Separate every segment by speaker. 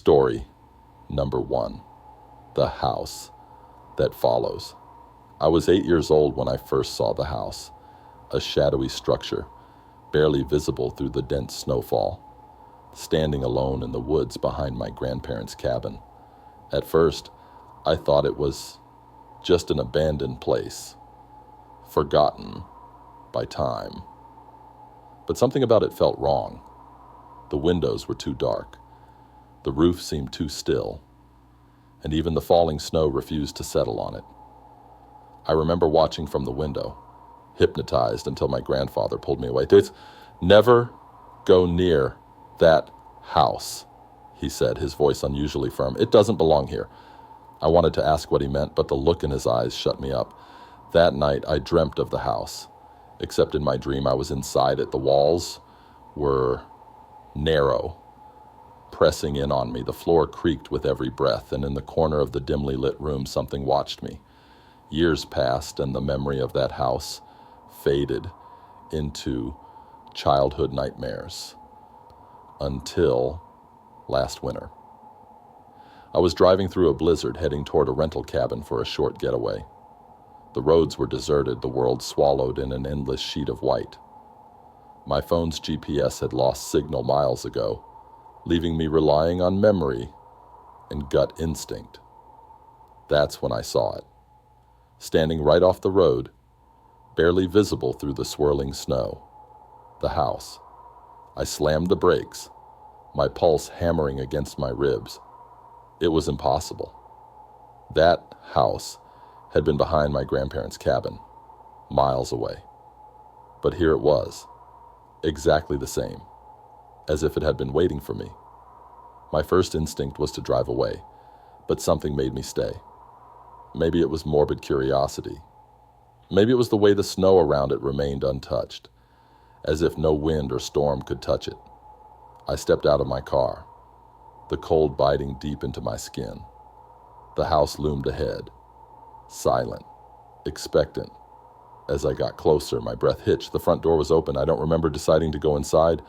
Speaker 1: Story number 1. The House That Follows. I was 8 years old when I first saw the house, a shadowy structure, barely visible through the dense snowfall, standing alone in the woods behind my grandparents' cabin. At first, I thought it was just an abandoned place, forgotten by time. But something about it felt wrong. The windows were too dark. The roof seemed too still, and even the falling snow refused to settle on it. I remember watching from the window, hypnotized until my grandfather pulled me away. Never go near that house, he said, his voice unusually firm. It doesn't belong here. I wanted to ask what he meant, but the look in his eyes shut me up. That night, I dreamt of the house, except in my dream I was inside it. The walls were narrow, pressing in on me. The floor creaked with every breath, and in the corner of the dimly lit room, something watched me. Years passed, and the memory of that house faded into childhood nightmares until last winter. I was driving through a blizzard, heading toward a rental cabin for a short getaway. The roads were deserted, the world swallowed in an endless sheet of white. My phone's GPS had lost signal miles ago, leaving me relying on memory and gut instinct. That's when I saw it. Standing right off the road, barely visible through the swirling snow. The house. I slammed the brakes, my pulse hammering against my ribs. It was impossible. That house had been behind my grandparents' cabin, miles away. But here it was, exactly the same, as if it had been waiting for me. My first instinct was to drive away, but something made me stay. Maybe it was morbid curiosity. Maybe it was the way the snow around it remained untouched, as if no wind or storm could touch it. I stepped out of my car, the cold biting deep into my skin. The house loomed ahead, silent, expectant. As I got closer, my breath hitched. The front door was open. I don't remember deciding to go inside.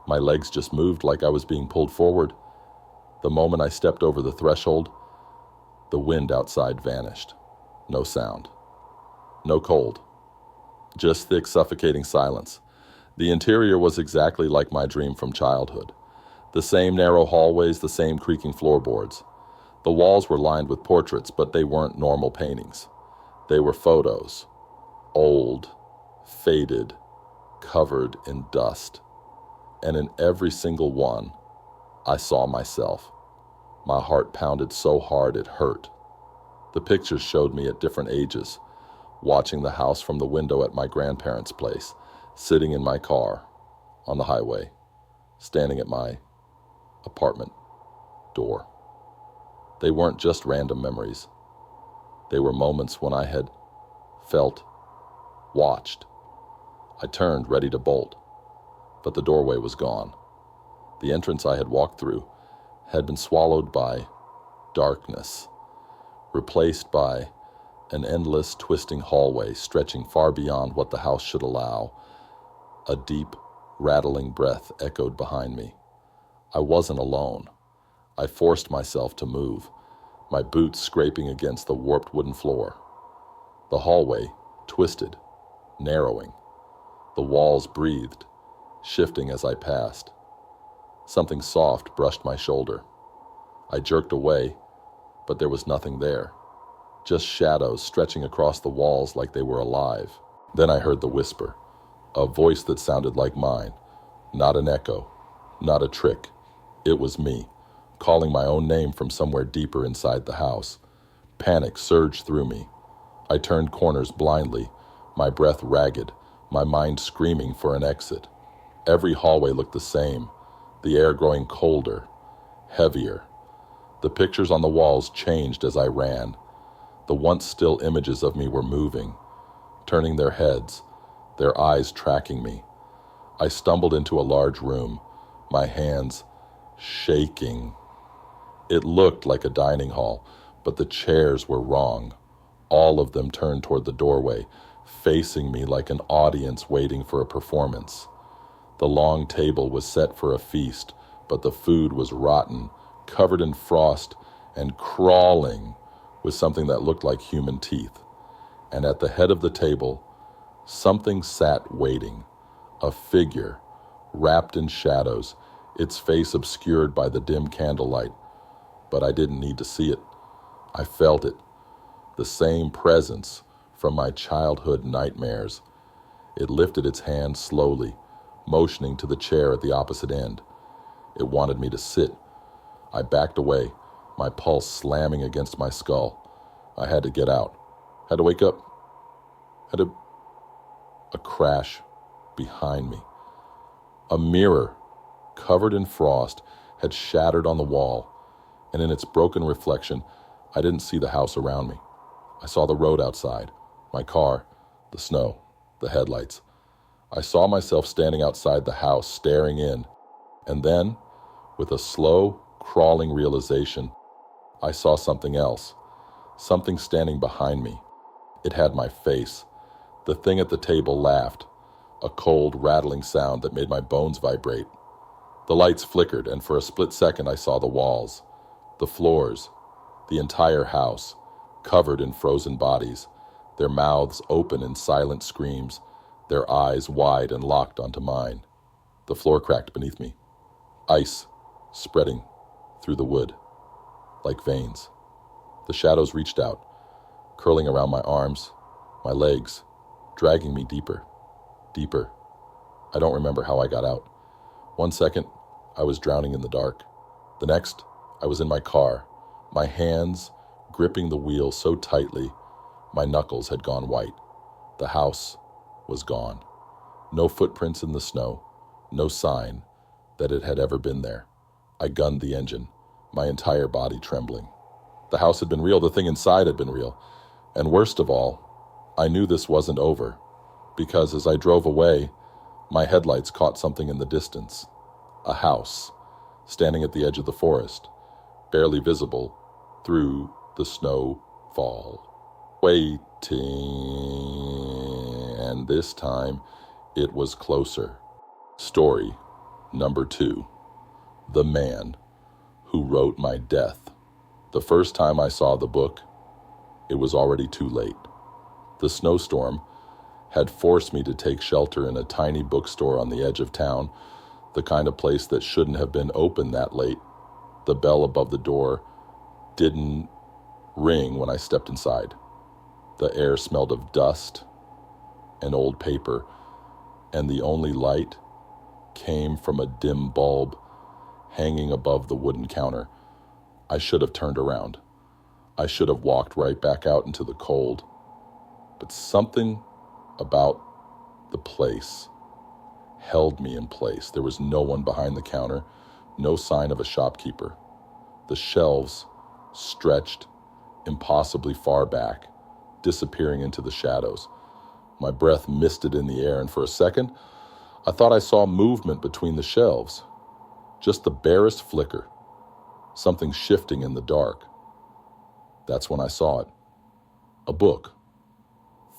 Speaker 1: My legs just moved like I was being pulled forward. The moment I stepped over the threshold, the wind outside vanished. No sound. No cold. Just thick, suffocating silence. The interior was exactly like my dream from childhood. The same narrow hallways, the same creaking floorboards. The walls were lined with portraits, but they weren't normal paintings. They were photos. Old, faded, covered in dust. And in every single one, I saw myself. My heart pounded so hard it hurt. The pictures showed me at different ages, watching the house from the window at my grandparents' place, sitting in my car, on the highway, standing at my apartment door. They weren't just random memories. They were moments when I had felt watched. I turned, ready to bolt, but the doorway was gone. The entrance I had walked through had been swallowed by darkness, replaced by an endless, twisting hallway stretching far beyond what the house should allow. A deep, rattling breath echoed behind me. I wasn't alone. I forced myself to move, my boots scraping against the warped wooden floor. The hallway twisted, narrowing. The walls breathed, shifting as I passed. Something soft brushed my shoulder. I jerked away, but there was nothing there, just shadows stretching across the walls like they were alive. Then I heard the whisper, a voice that sounded like mine, not an echo, not a trick. It was me, calling my own name from somewhere deeper inside the house. Panic surged through me. I turned corners blindly, my breath ragged, my mind screaming for an exit. Every hallway looked the same, the air growing colder, heavier. The pictures on the walls changed as I ran. The once still images of me were moving, turning their heads, their eyes tracking me. I stumbled into a large room, my hands shaking. It looked like a dining hall, but the chairs were wrong. All of them turned toward the doorway, facing me like an audience waiting for a performance. The long table was set for a feast, but the food was rotten, covered in frost and crawling with something that looked like human teeth. And at the head of the table, something sat waiting, a figure wrapped in shadows, its face obscured by the dim candlelight. But I didn't need to see it. I felt it, the same presence from my childhood nightmares. It lifted its hand slowly, motioning to the chair at the opposite end. It wanted me to sit. I backed away, my pulse slamming against my skull. I had to get out, had to wake up, a crash behind me. A mirror, covered in frost, had shattered on the wall, and in its broken reflection, I didn't see the house around me. I saw the road outside, my car, the snow, the headlights. I saw myself standing outside the house, staring in, and then, with a slow, crawling realization, I saw something else, something standing behind me. It had my face. The thing at the table laughed, a cold, rattling sound that made my bones vibrate. The lights flickered, and for a split second I saw the walls, the floors, the entire house, covered in frozen bodies, their mouths open in silent screams, their eyes wide and locked onto mine. The floor cracked beneath me, ice spreading through the wood, like veins. The shadows reached out, curling around my arms, my legs, dragging me deeper, deeper. I don't remember how I got out. 1 second, I was drowning in the dark. The next, I was in my car, my hands gripping the wheel so tightly, my knuckles had gone white. The house was gone. No footprints in the snow, no sign that it had ever been there. I gunned the engine, my entire body trembling. The house had been real, the thing inside had been real. And worst of all, I knew this wasn't over, because as I drove away, my headlights caught something in the distance. A house, standing at the edge of the forest, barely visible through the snowfall. Waiting, and this time it was closer. Story number 2. The man who wrote my death. The first time I saw the book, it was already too late. The snowstorm had forced me to take shelter in a tiny bookstore on the edge of town, the kind of place that shouldn't have been open that late. The bell above the door didn't ring when I stepped inside. The air smelled of dust and old paper, and the only light came from a dim bulb hanging above the wooden counter. I should have turned around. I should have walked right back out into the cold. But something about the place held me in place. There was no one behind the counter, no sign of a shopkeeper. The shelves stretched impossibly far back, disappearing into the shadows. My breath misted in the air, and for a second, I thought I saw movement between the shelves. Just the barest flicker, something shifting in the dark. That's when I saw it. A book,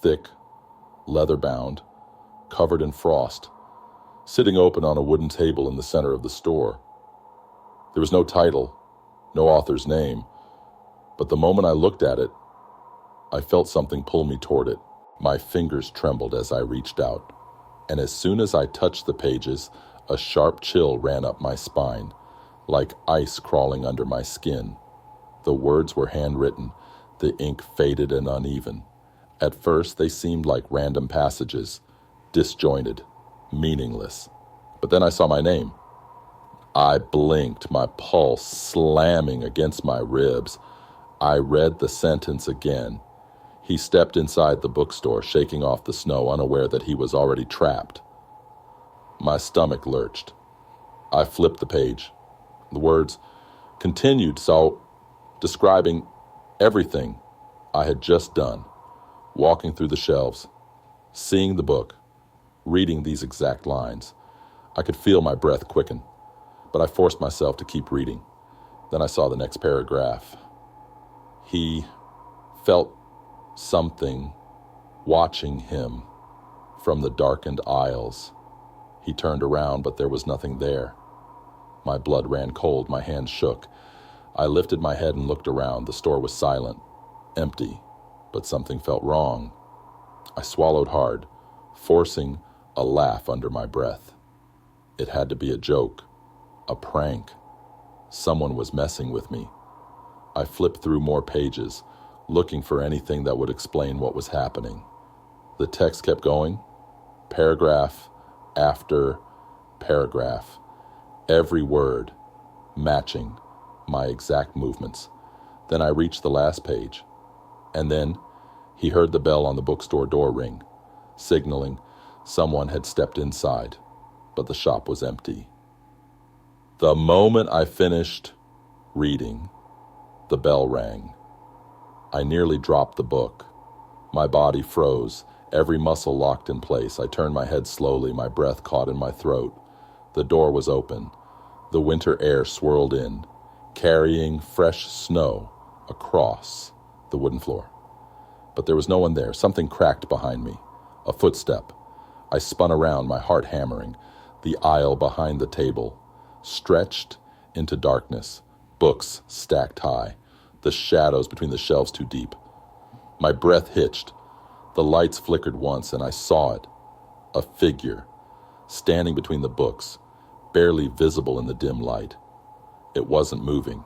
Speaker 1: thick, leather-bound, covered in frost, sitting open on a wooden table in the center of the store. There was no title, no author's name, but the moment I looked at it, I felt something pull me toward it. My fingers trembled as I reached out, and as soon as I touched the pages, a sharp chill ran up my spine, like ice crawling under my skin. The words were handwritten, the ink faded and uneven. At first, they seemed like random passages, disjointed, meaningless. But then I saw my name. I blinked, my pulse slamming against my ribs. I read the sentence again. He stepped inside the bookstore, shaking off the snow, unaware that he was already trapped. My stomach lurched. I flipped the page. The words continued, describing everything I had just done, walking through the shelves, seeing the book, reading these exact lines. I could feel my breath quicken, but I forced myself to keep reading. Then I saw the next paragraph. He felt something watching him from the darkened aisles. He turned around, but there was nothing there. My blood ran cold, my hands shook. I lifted my head and looked around. The store was silent, empty, but something felt wrong. I swallowed hard, forcing a laugh under my breath. It had to be a joke, a prank. Someone was messing with me. I flipped through more pages, looking for anything that would explain what was happening. The text kept going, paragraph after paragraph, every word matching my exact movements. Then I reached the last page, and then he heard the bell on the bookstore door ring, signaling someone had stepped inside, but the shop was empty. The moment I finished reading, the bell rang. I nearly dropped the book. My body froze, every muscle locked in place. I turned my head slowly, my breath caught in my throat. The door was open. The winter air swirled in, carrying fresh snow across the wooden floor. But there was no one there. Something cracked behind me. A footstep. I spun around, my heart hammering. The aisle behind the table stretched into darkness, books stacked high, the shadows between the shelves too deep. My breath hitched. The lights flickered once, and I saw it. A figure, standing between the books, barely visible in the dim light. It wasn't moving.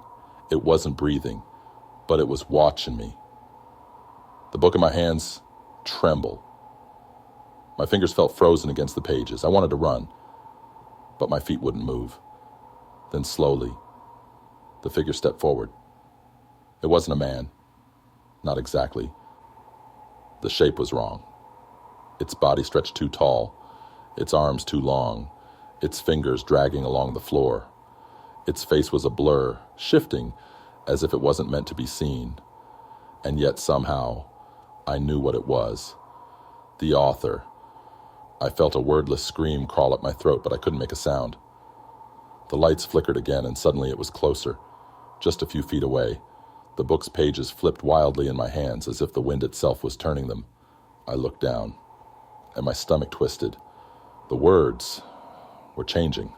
Speaker 1: It wasn't breathing, but it was watching me. The book in my hands trembled. My fingers felt frozen against the pages. I wanted to run, but my feet wouldn't move. Then slowly, the figure stepped forward. It wasn't a man. Not exactly. The shape was wrong. Its body stretched too tall, its arms too long, its fingers dragging along the floor. Its face was a blur, shifting as if it wasn't meant to be seen. And yet somehow, I knew what it was. The author. I felt a wordless scream crawl up my throat, but I couldn't make a sound. The lights flickered again, and suddenly it was closer, just a few feet away. The book's pages flipped wildly in my hands, as if the wind itself was turning them. I looked down, and my stomach twisted. The words were changing.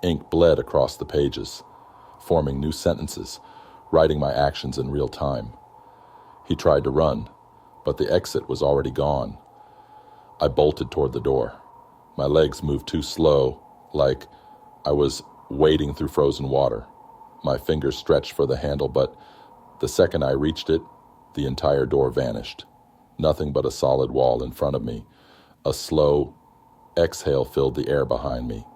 Speaker 1: Ink bled across the pages, forming new sentences, writing my actions in real time. He tried to run, but the exit was already gone. I bolted toward the door. My legs moved too slow, like I was wading through frozen water. My fingers stretched for the handle, but the second I reached it, the entire door vanished. Nothing but a solid wall in front of me. A slow exhale filled the air behind me.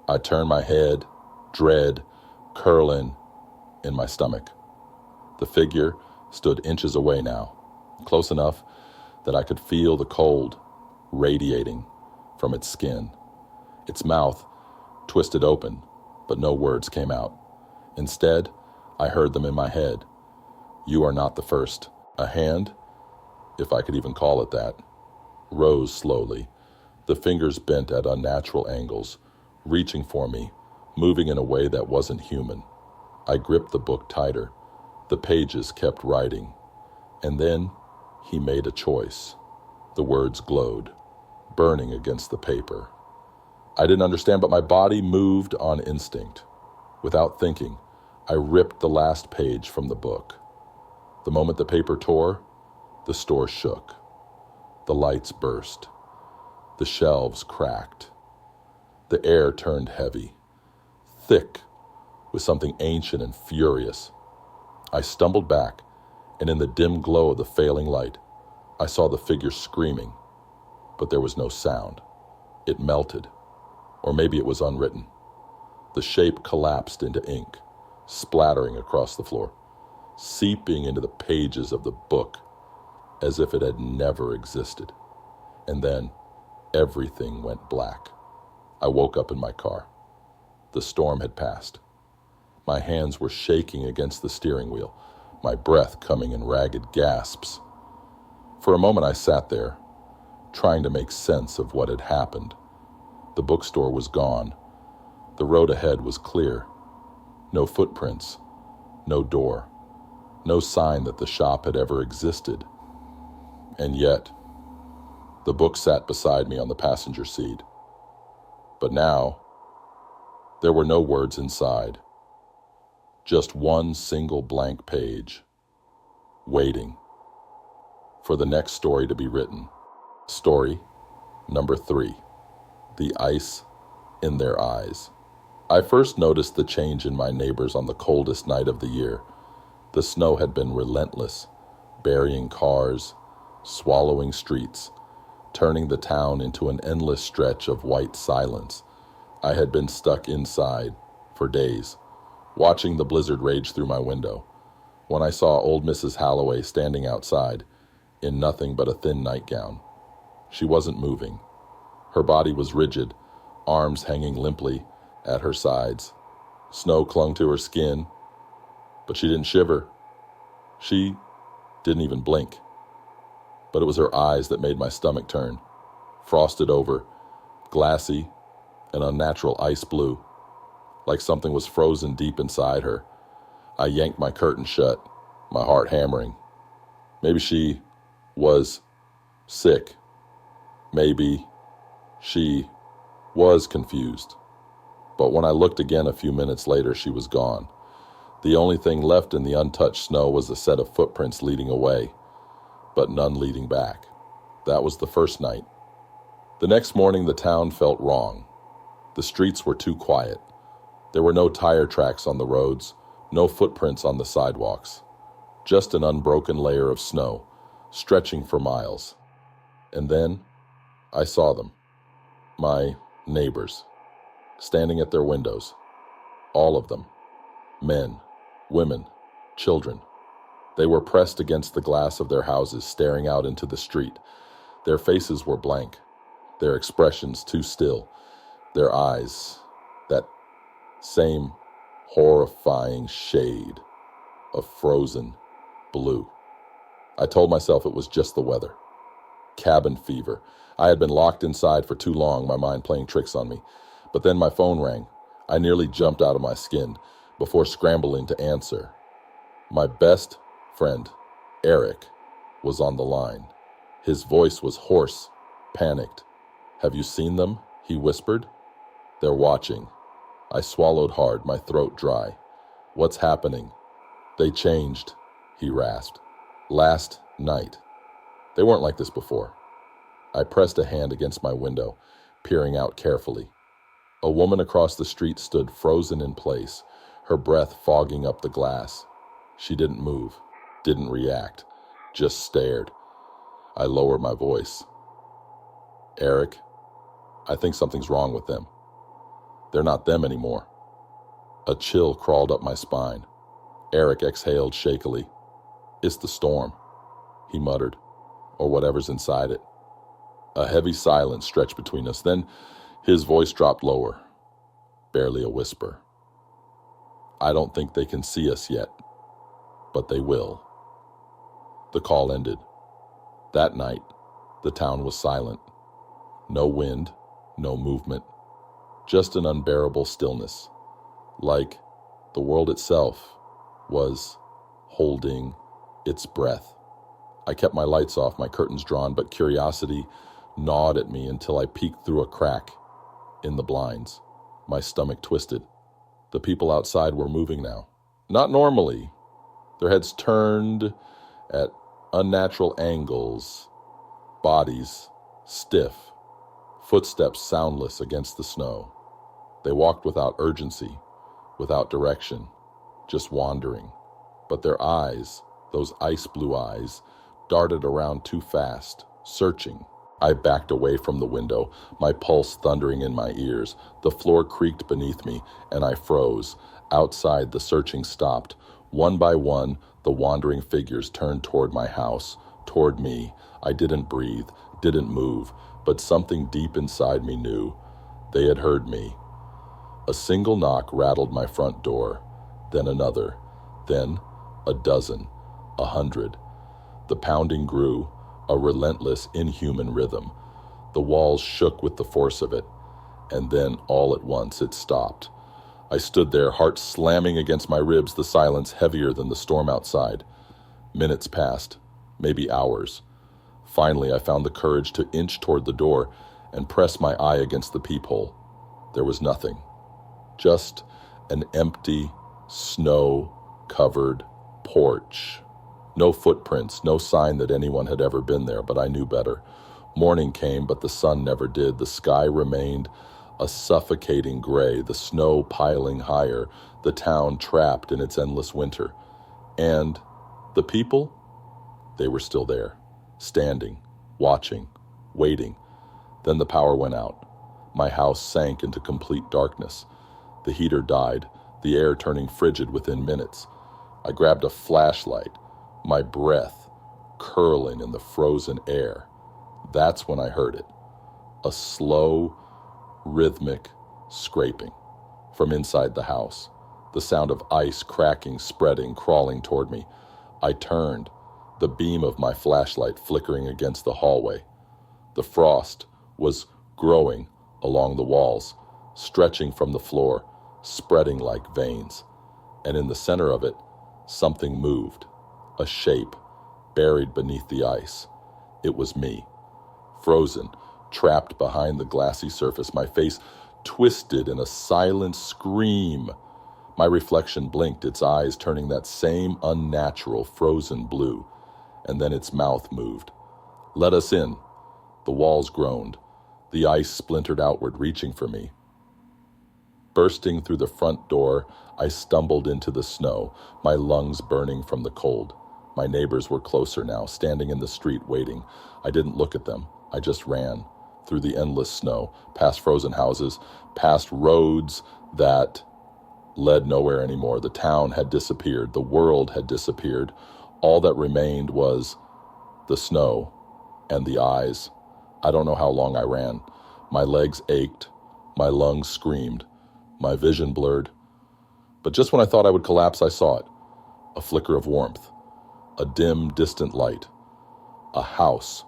Speaker 1: I turned my head, dread curling in my stomach. The figure stood inches away now, close enough that I could feel the cold radiating from its skin. Its mouth twisted open, but no words came out. Instead, I heard them in my head. You are not the first. A hand, if I could even call it that, rose slowly. The fingers bent at unnatural angles, reaching for me, moving in a way that wasn't human. I gripped the book tighter. The pages kept writing. And then he made a choice. The words glowed, burning against the paper. I didn't understand, but my body moved on instinct. Without thinking, I ripped the last page from the book. The moment the paper tore, the store shook. The lights burst. The shelves cracked. The air turned heavy, thick with something ancient and furious. I stumbled back, and in the dim glow of the failing light, I saw the figure screaming, but there was no sound. It melted, or maybe it was unwritten. The shape collapsed into ink, splattering across the floor, seeping into the pages of the book as if it had never existed. And then everything went black. I woke up in my car. The storm had passed. My hands were shaking against the steering wheel, my breath coming in ragged gasps. For a moment I sat there, trying to make sense of what had happened. The bookstore was gone. The road ahead was clear. No footprints, no door, no sign that the shop had ever existed. And yet, the book sat beside me on the passenger seat. But now, there were no words inside, Just one single blank page, waiting for the next story to be written. Story number 3, the ice in their eyes. I first noticed the change in my neighbors on the coldest night of the year. The snow had been relentless, burying cars, swallowing streets, turning the town into an endless stretch of white silence. I had been stuck inside for days, watching the blizzard rage through my window, when I saw old Mrs. Holloway standing outside in nothing but a thin nightgown. She wasn't moving. Her body was rigid, arms hanging limply at her sides. Snow clung to her skin, but she didn't shiver. She didn't even blink. But it was her eyes that made my stomach turn, frosted over, glassy, and unnatural ice blue, like something was frozen deep inside her. I yanked my curtain shut, my heart hammering. Maybe she was sick. Maybe she was confused. But when I looked again a few minutes later, she was gone. The only thing left in the untouched snow was a set of footprints leading away, but none leading back. That was the first night. The next morning, the town felt wrong. The streets were too quiet. There were no tire tracks on the roads, no footprints on the sidewalks, just an unbroken layer of snow, stretching for miles. And then I saw them, my neighbors, standing at their windows, all of them, men, women, children. They were pressed against the glass of their houses, staring out into the street. Their faces were blank, their expressions too still, their eyes, that same horrifying shade of frozen blue. I told myself it was just the weather. Cabin fever. I had been locked inside for too long, my mind playing tricks on me. But then my phone rang. I nearly jumped out of my skin before scrambling to answer. My best friend, Eric, was on the line. His voice was hoarse, panicked. "Have you seen them?" he whispered. "They're watching." I swallowed hard, my throat dry. "What's happening?" "They changed," he rasped. "Last night." They weren't like this before. I pressed a hand against my window, peering out carefully. A woman across the street stood frozen in place, her breath fogging up the glass. She didn't move, didn't react, just stared. I lowered my voice. "Eric, I think something's wrong with them. They're not them anymore." A chill crawled up my spine. Eric exhaled shakily. "It's the storm," he muttered, "or whatever's inside it." A heavy silence stretched between us. Then his voice dropped lower, barely a whisper. "I don't think they can see us yet, but they will." The call ended. That night, the town was silent. No wind, no movement, just an unbearable stillness, like the world itself was holding its breath. I kept my lights off, my curtains drawn, but curiosity gnawed at me until I peeked through a crack in the blinds. My stomach twisted. The people outside were moving now. Not normally. Their heads turned at unnatural angles, bodies stiff, footsteps soundless against the snow. They walked without urgency, without direction, just wandering. But their eyes, those ice blue eyes, darted around too fast, searching. I backed away from the window, my pulse thundering in my ears. The floor creaked beneath me, and I froze. Outside, the searching stopped. One by one, the wandering figures turned toward my house, toward me. I didn't breathe, didn't move, but something deep inside me knew. They had heard me. A single knock rattled my front door, then another, then a dozen, 100. The pounding grew, a relentless, inhuman rhythm. The walls shook with the force of it, and then all at once it stopped. I stood there, heart slamming against my ribs, the silence heavier than the storm outside. Minutes passed, maybe hours. Finally, I found the courage to inch toward the door and press my eye against the peephole. There was nothing. Just an empty, snow-covered porch. No footprints, no sign that anyone had ever been there, but I knew better. Morning came, but the sun never did. The sky remained a suffocating gray, the snow piling higher, the town trapped in its endless winter. And the people? They were still there, standing, watching, waiting. Then the power went out. My house sank into complete darkness. The heater died, the air turning frigid within minutes. I grabbed a flashlight, my breath curling in the frozen air. That's when I heard it. A slow, rhythmic scraping from inside the house. The sound of ice cracking, spreading, crawling toward me. I turned, the beam of my flashlight flickering against the hallway. The frost was growing along the walls, stretching from the floor, spreading like veins. And in the center of it, something moved, a shape buried beneath the ice. It was me, frozen, trapped behind the glassy surface, my face twisted in a silent scream. My reflection blinked, its eyes turning that same unnatural frozen blue, and then its mouth moved. "Let us in." The walls groaned. The ice splintered outward, reaching for me. Bursting through the front door, I stumbled into the snow, my lungs burning from the cold. My neighbors were closer now, standing in the street waiting. I didn't look at them. I just ran through the endless snow, past frozen houses, past roads that led nowhere anymore. The town had disappeared. The world had disappeared. All that remained was the snow and the eyes. I don't know how long I ran. My legs ached. My lungs screamed. My vision blurred. But just when I thought I would collapse, I saw it. A flicker of warmth. A dim, distant light. A house.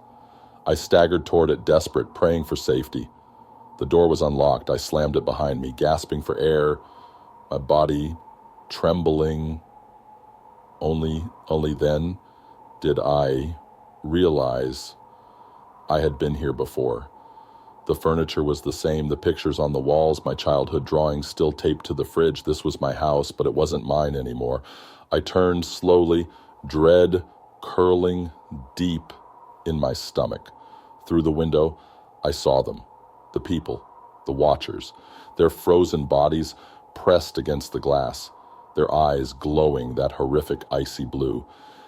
Speaker 1: I staggered toward it, desperate, praying for safety. The door was unlocked. I slammed it behind me, gasping for air, my body trembling. Only then did I realize I had been here before. The furniture was the same, the pictures on the walls, my childhood drawings still taped to the fridge. This was my house, but it wasn't mine anymore. I turned slowly, dread curling deep in my stomach. Through the window, I saw them, the people, the watchers, their frozen bodies pressed against the glass, their eyes glowing that horrific icy blue.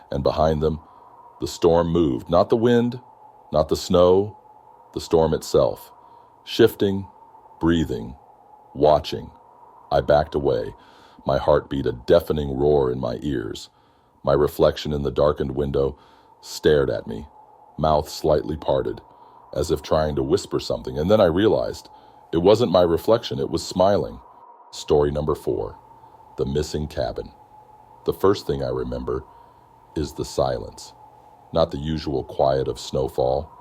Speaker 1: And behind them, the storm moved, not the wind, not the snow, the storm itself. Shifting, breathing, watching. I backed away, my heart beat a deafening roar in my ears. My reflection in the darkened window stared at me, mouth slightly parted, as if trying to whisper something. And then I realized it wasn't my reflection, it was smiling. Story number 4, the missing cabin. The first thing I remember is the silence. Not the usual quiet of snowfall,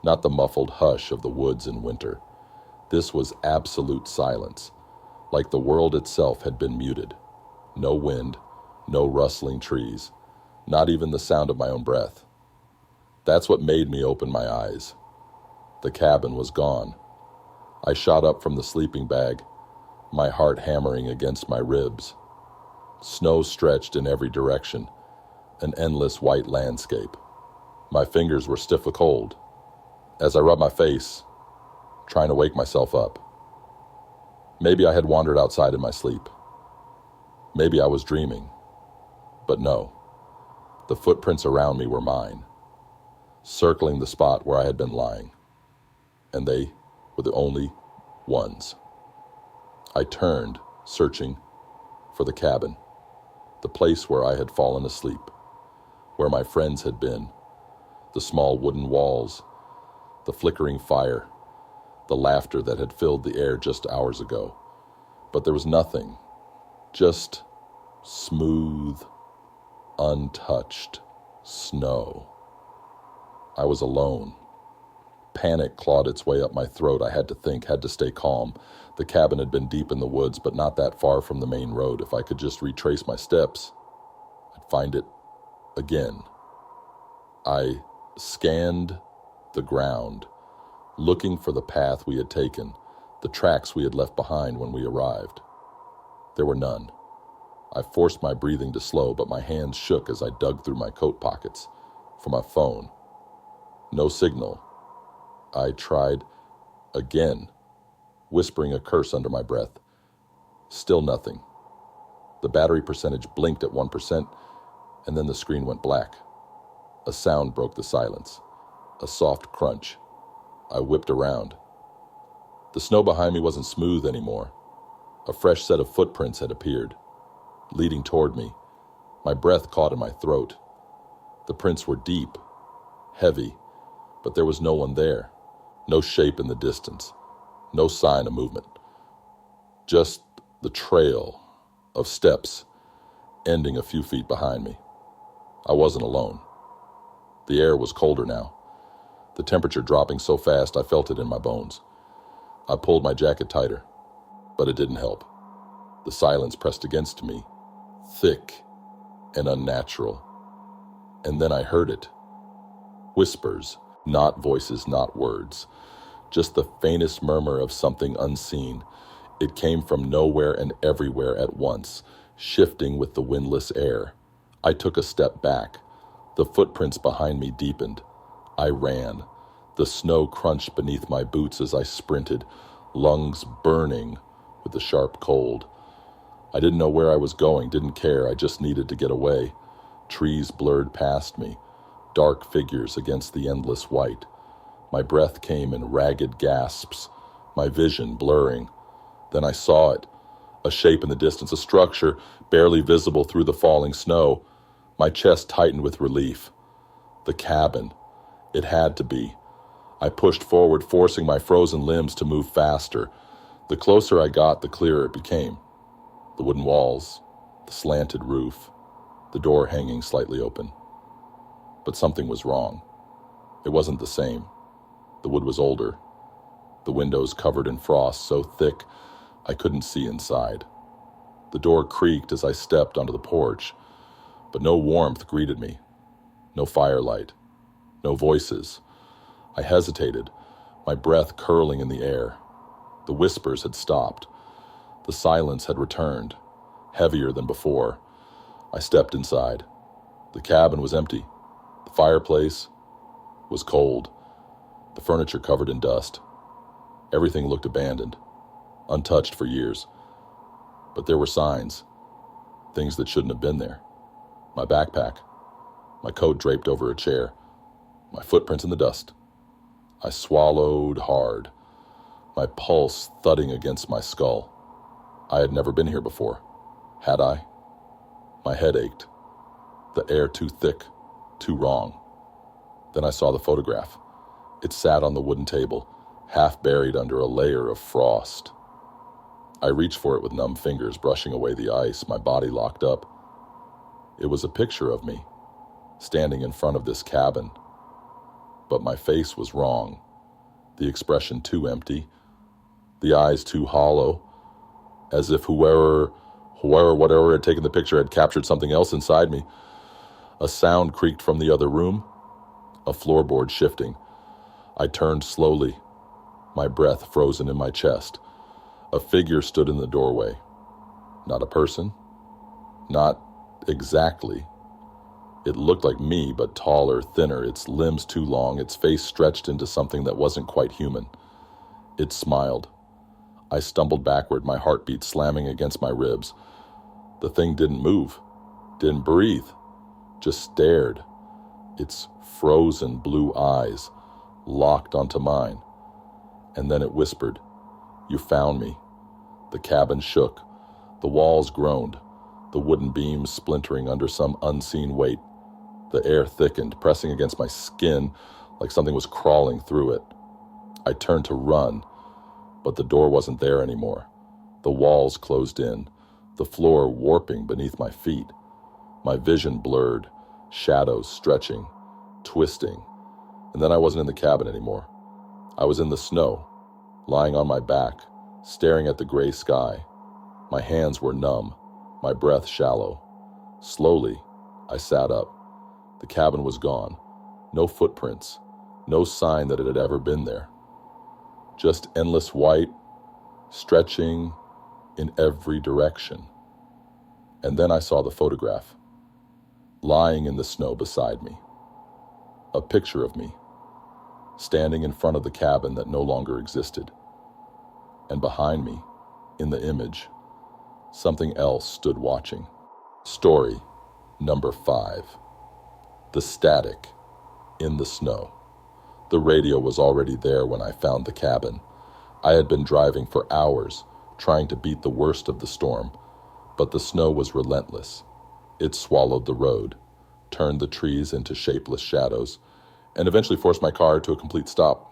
Speaker 1: not the muffled hush of the woods in winter. This was absolute silence, like the world itself had been muted. No wind, no rustling trees, not even the sound of my own breath. That's what made me open my eyes. The cabin was gone. I shot up from the sleeping bag, my heart hammering against my ribs. Snow stretched in every direction, an endless white landscape. My fingers were stiff with cold. As I rubbed my face, trying to wake myself up. Maybe I had wandered outside in my sleep. Maybe I was dreaming. But no, the footprints around me were mine, circling the spot where I had been lying. And they were the only ones. I turned, searching for the cabin, the place where I had fallen asleep, where my friends had been, the small wooden walls, the flickering fire, the laughter that had filled the air just hours ago. But there was nothing, just smooth, untouched snow. I was alone. Panic clawed its way up my throat. I had to think, had to stay calm. The cabin had been deep in the woods, but not that far from the main road. If I could just retrace my steps, I'd find it again. I scanned the ground, looking for the path we had taken, the tracks we had left behind when we arrived. There were none. I forced my breathing to slow, but my hands shook as I dug through my coat pockets for my phone. No signal. I tried again, whispering a curse under my breath. Still nothing. The battery percentage blinked at 1%, and then the screen went black. A sound broke the silence. A soft crunch. I whipped around. The snow behind me wasn't smooth anymore. A fresh set of footprints had appeared, leading toward me. My breath caught in my throat. The prints were deep, heavy, but there was no one there. No shape in the distance. No sign of movement. Just the trail of steps ending a few feet behind me. I wasn't alone. The air was colder now, the temperature dropping so fast I felt it in my bones. I pulled my jacket tighter, but it didn't help. The silence pressed against me, thick and unnatural. And then I heard it. Whispers, not voices, not words. Just the faintest murmur of something unseen. It came from nowhere and everywhere at once, shifting with the windless air. I took a step back. The footprints behind me deepened. I ran. The snow crunched beneath my boots as I sprinted, lungs burning with the sharp cold. I didn't know where I was going, didn't care. I just needed to get away. Trees blurred past me, dark figures against the endless white. My breath came in ragged gasps, my vision blurring. Then I saw it, a shape in the distance, a structure barely visible through the falling snow. My chest tightened with relief. The cabin. It had to be. I pushed forward, forcing my frozen limbs to move faster. The closer I got, the clearer it became. The wooden walls, the slanted roof, the door hanging slightly open. But something was wrong. It wasn't the same. The wood was older. The windows covered in frost so thick I couldn't see inside. The door creaked as I stepped onto the porch, but no warmth greeted me. No firelight. No voices. I hesitated, my breath curling in the air. The whispers had stopped. The silence had returned, heavier than before. I stepped inside. The cabin was empty. The fireplace was cold. The furniture covered in dust. Everything looked abandoned, untouched for years. But there were signs, things that shouldn't have been there. My backpack, my coat draped over a chair, my footprints in the dust. I swallowed hard, my pulse thudding against my skull. I had never been here before. Had I? My head ached. The air too thick, too wrong. Then I saw the photograph. It sat on the wooden table, half buried under a layer of frost. I reached for it with numb fingers, brushing away the ice, my body locked up. It was a picture of me, standing in front of this cabin. But my face was wrong. The expression too empty, the eyes too hollow, as if whatever had taken the picture had captured something else inside me. A sound creaked from the other room, a floorboard shifting. I turned slowly, my breath frozen in my chest. A figure stood in the doorway. Not a person. Not exactly. It looked like me, but taller, thinner, its limbs too long, its face stretched into something that wasn't quite human. It smiled. I stumbled backward, my heartbeat slamming against my ribs. The thing didn't move, didn't breathe, just stared. Its frozen blue eyes locked onto mine. And then it whispered, "You found me." The cabin shook. The walls groaned, the wooden beams splintering under some unseen weight. The air thickened, pressing against my skin like something was crawling through it. I turned to run, but the door wasn't there anymore. The walls closed in, the floor warping beneath my feet. My vision blurred, shadows stretching, twisting. And then I wasn't in the cabin anymore. I was in the snow, lying on my back, staring at the gray sky. My hands were numb, my breath shallow. Slowly, I sat up. The cabin was gone. No footprints, no sign that it had ever been there. Just endless white, stretching in every direction. And then I saw the photograph, lying in the snow beside me. A picture of me, standing in front of the cabin that no longer existed. And behind me, in the image, something else stood watching. Story number 5. The static in the snow. The radio was already there when I found the cabin. I had been driving for hours, trying to beat the worst of the storm, but the snow was relentless. It swallowed the road, turned the trees into shapeless shadows, and eventually forced my car to a complete stop.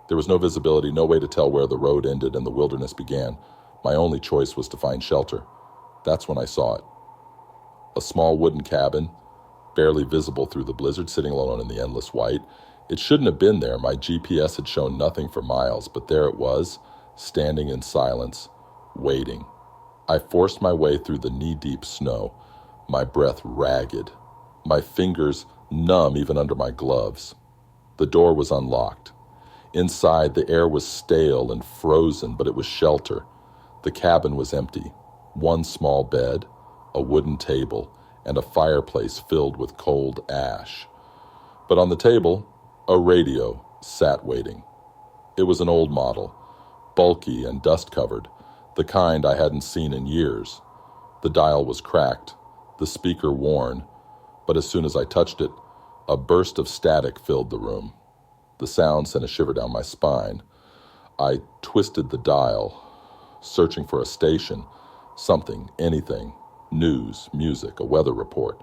Speaker 1: There was no visibility, no way to tell where the road ended and the wilderness began. My only choice was to find shelter. That's when I saw it. A small wooden cabin, barely visible through the blizzard, sitting alone in the endless white. It shouldn't have been there. My GPS had shown nothing for miles, but there it was, standing in silence, waiting. I forced my way through the knee-deep snow, my breath ragged, my fingers numb even under my gloves. The door was unlocked. Inside, the air was stale and frozen, but it was shelter. The cabin was empty. One small bed, a wooden table, and a fireplace filled with cold ash. But on the table, a radio sat waiting. It was an old model, bulky and dust-covered, the kind I hadn't seen in years. The dial was cracked, the speaker worn, but as soon as I touched it, a burst of static filled the room. The sound sent a shiver down my spine. I twisted the dial, searching for a station, something, anything, news, music, a weather report.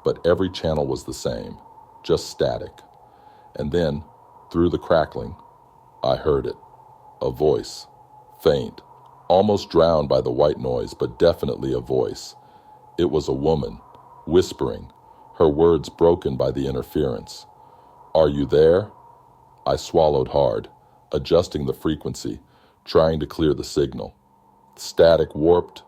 Speaker 1: But every channel was the same, just static. And then, through the crackling, I heard it. A voice, faint, almost drowned by the white noise, but definitely a voice. It was a woman, whispering, her words broken by the interference. "Are you there?" I swallowed hard, adjusting the frequency, trying to clear the signal. Static warped,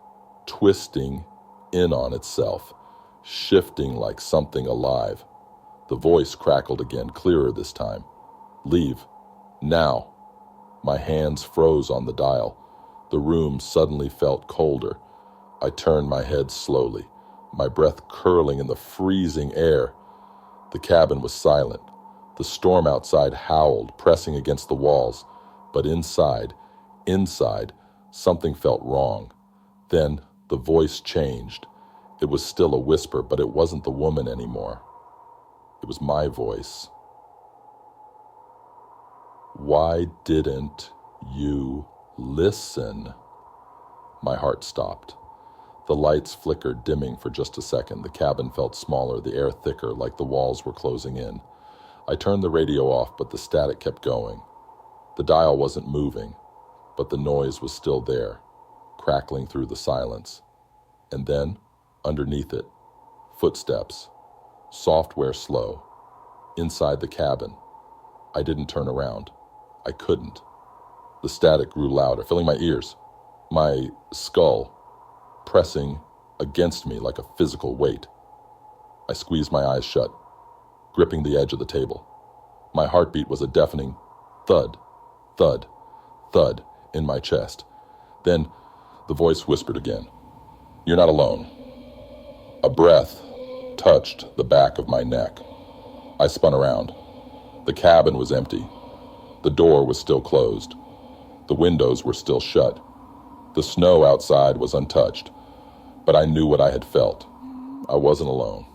Speaker 1: twisting in on itself, shifting like something alive. The voice crackled again, clearer this time. "Leave. Now." My hands froze on the dial. The room suddenly felt colder. I turned my head slowly, my breath curling in the freezing air. The cabin was silent. The storm outside howled, pressing against the walls. But inside, something felt wrong. Then the voice changed. It was still a whisper, but it wasn't the woman anymore. It was my voice. "Why didn't you listen?" My heart stopped. The lights flickered, dimming for just a second. The cabin felt smaller, the air thicker, like the walls were closing in. I turned the radio off, but the static kept going. The dial wasn't moving, but the noise was still there, crackling through the silence. And then, underneath it, footsteps, software slow, inside the cabin. I didn't turn around. I couldn't. The static grew louder, filling my ears, my skull pressing against me like a physical weight. I squeezed my eyes shut, gripping the edge of the table. My heartbeat was a deafening thud, thud, thud in my chest. Then the voice whispered again, "You're not alone." A breath touched the back of my neck. I spun around. The cabin was empty. The door was still closed. The windows were still shut. The snow outside was untouched, but I knew what I had felt. I wasn't alone.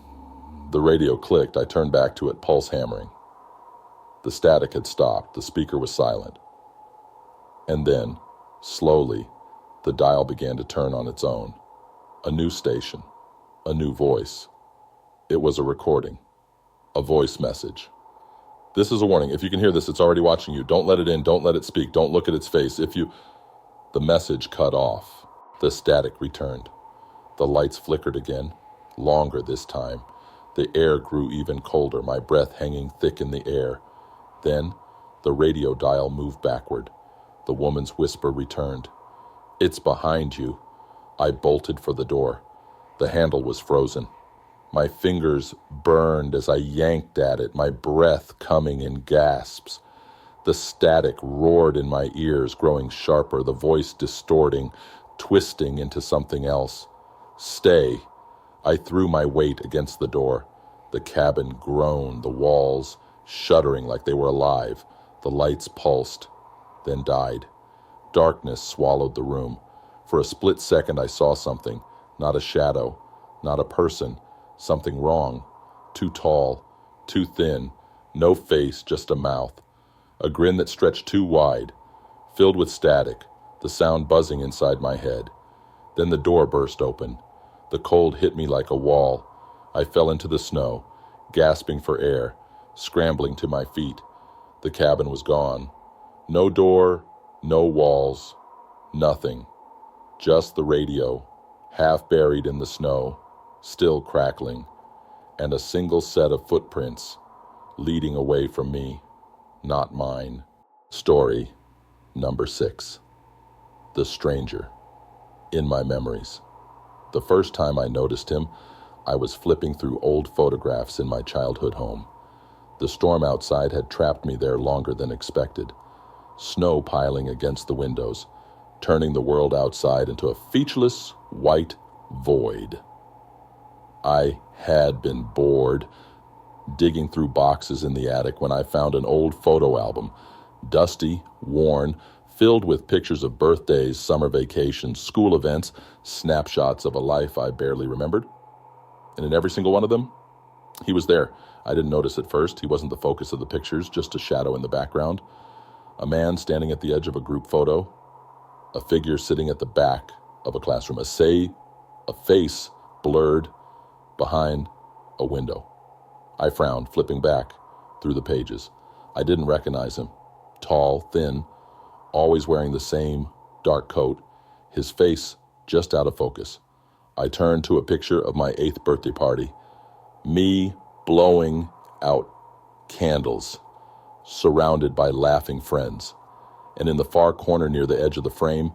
Speaker 1: The radio clicked. I turned back to it, pulse hammering. The static had stopped. The speaker was silent. And then, slowly, the dial began to turn on its own. A new station, a new voice. It was a recording, a voice message. "This is a warning. If you can hear this, it's already watching you. Don't let it in. Don't let it speak. Don't look at its face. The message cut off. The static returned. The lights flickered again, longer this time. The air grew even colder, my breath hanging thick in the air. Then, the radio dial moved backward. The woman's whisper returned. "It's behind you." I bolted for the door. The handle was frozen. My fingers burned as I yanked at it, my breath coming in gasps. The static roared in my ears, growing sharper, the voice distorting, twisting into something else. "Stay. I threw my weight against the door. The cabin groaned, the walls shuddering like they were alive. The lights pulsed, then died. Darkness swallowed the room. For a split second I saw something, not a shadow, not a person, something wrong. Too tall, too thin, no face, just a mouth. A grin that stretched too wide, filled with static, the sound buzzing inside my head. Then the door burst open. The cold hit me like a wall. I fell into the snow, gasping for air, scrambling to my feet. The cabin was gone. No door, no walls, nothing. Just the radio, half buried in the snow, still crackling, and a single set of footprints leading away from me, not mine. Story number 6. The Stranger. In my memories. The first time I noticed him, I was flipping through old photographs in my childhood home. The storm outside had trapped me there longer than expected. Snow piling against the windows, turning the world outside into a featureless white void. I had been bored, digging through boxes in the attic when I found an old photo album, dusty, worn, filled with pictures of birthdays, summer vacations, school events, snapshots of a life I barely remembered. And in every single one of them, he was there. I didn't notice at first. He wasn't the focus of the pictures, just a shadow in the background. A man standing at the edge of a group photo, a figure sitting at the back of a classroom, a face blurred behind a window. I frowned, flipping back through the pages. I didn't recognize him. Tall, thin, always wearing the same dark coat, his face just out of focus. I turned to a picture of my 8th birthday party, me blowing out candles, surrounded by laughing friends. And in the far corner near the edge of the frame,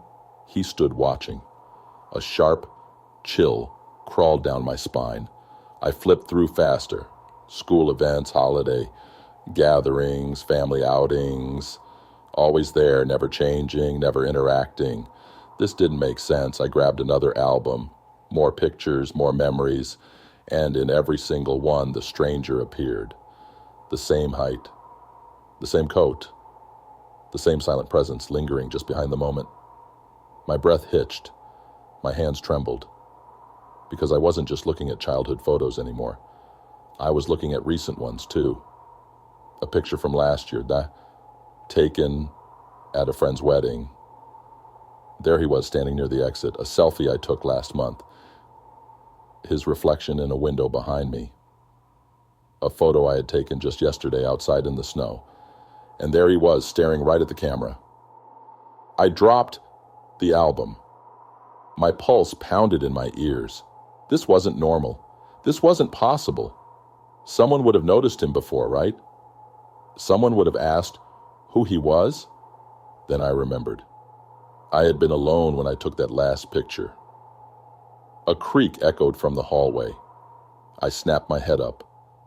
Speaker 1: he stood watching. A sharp chill crawled down my spine. I flipped through faster. School events, holiday gatherings, family outings, always there, never changing, never interacting. This didn't make sense. I grabbed another album, more pictures, more memories, and in every single one, the stranger appeared. The same height, the same coat, the same silent presence lingering just behind the moment. My breath hitched, my hands trembled, because I wasn't just looking at childhood photos anymore. I was looking at recent ones too. A picture from last year, taken at a friend's wedding. There he was standing near the exit, a selfie I took last month. His reflection in a window behind me. A photo I had taken just yesterday outside in the snow. And there he was, staring right at the camera. I dropped the album. My pulse pounded in my ears. This wasn't normal. This wasn't possible. Someone would have noticed him before, right? Someone would have asked who he was. Then I remembered. I had been alone when I took that last picture. A creak echoed from the hallway. I snapped my head up.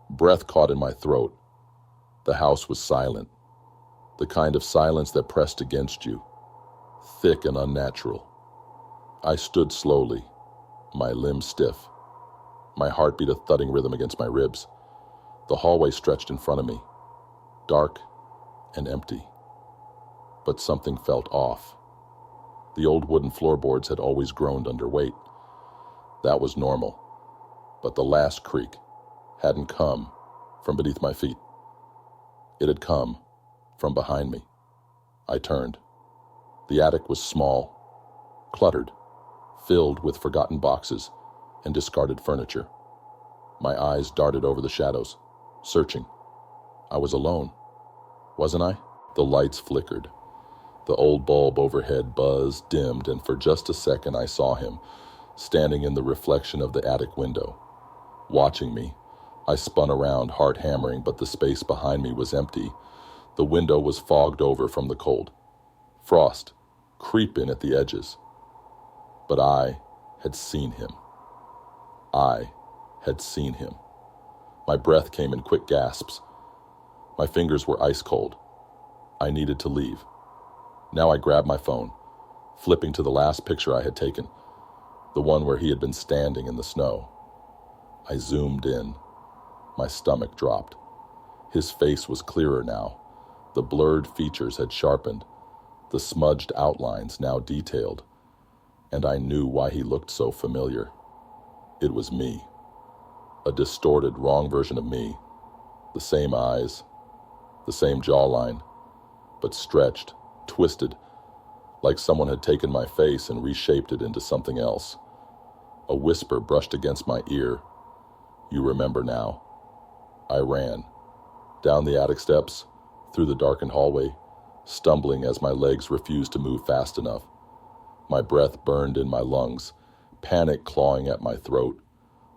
Speaker 1: Breath caught in my throat. The house was silent. The kind of silence that pressed against you. Thick and unnatural. I stood slowly, my limbs stiff. My heart beat a thudding rhythm against my ribs. The hallway stretched in front of me. Dark and empty. But something felt off. The old wooden floorboards had always groaned under weight. That was normal. But the last creak hadn't come from beneath my feet. It had come from behind me. I turned. The attic was small, cluttered, filled with forgotten boxes and discarded furniture. My eyes darted over the shadows, searching. I was alone, wasn't I? The lights flickered. The old bulb overhead buzzed, dimmed, and for just a second I saw him, standing in the reflection of the attic window. Watching me, I spun around, heart hammering, but the space behind me was empty. The window was fogged over from the cold. Frost creep in at the edges. But I had seen him. I had seen him. My breath came in quick gasps. My fingers were ice cold. I needed to leave. Now I grabbed my phone, flipping to the last picture I had taken, the one where he had been standing in the snow. I zoomed in. My stomach dropped. His face was clearer now. The blurred features had sharpened, the smudged outlines now detailed, and I knew why he looked so familiar. It was me. A distorted, wrong version of me. The same eyes, the same jawline, but stretched, twisted, like someone had taken my face and reshaped it into something else. A whisper brushed against my ear. "You remember now." I ran. Down the attic steps, through the darkened hallway, stumbling as my legs refused to move fast enough. My breath burned in my lungs, panic clawing at my throat.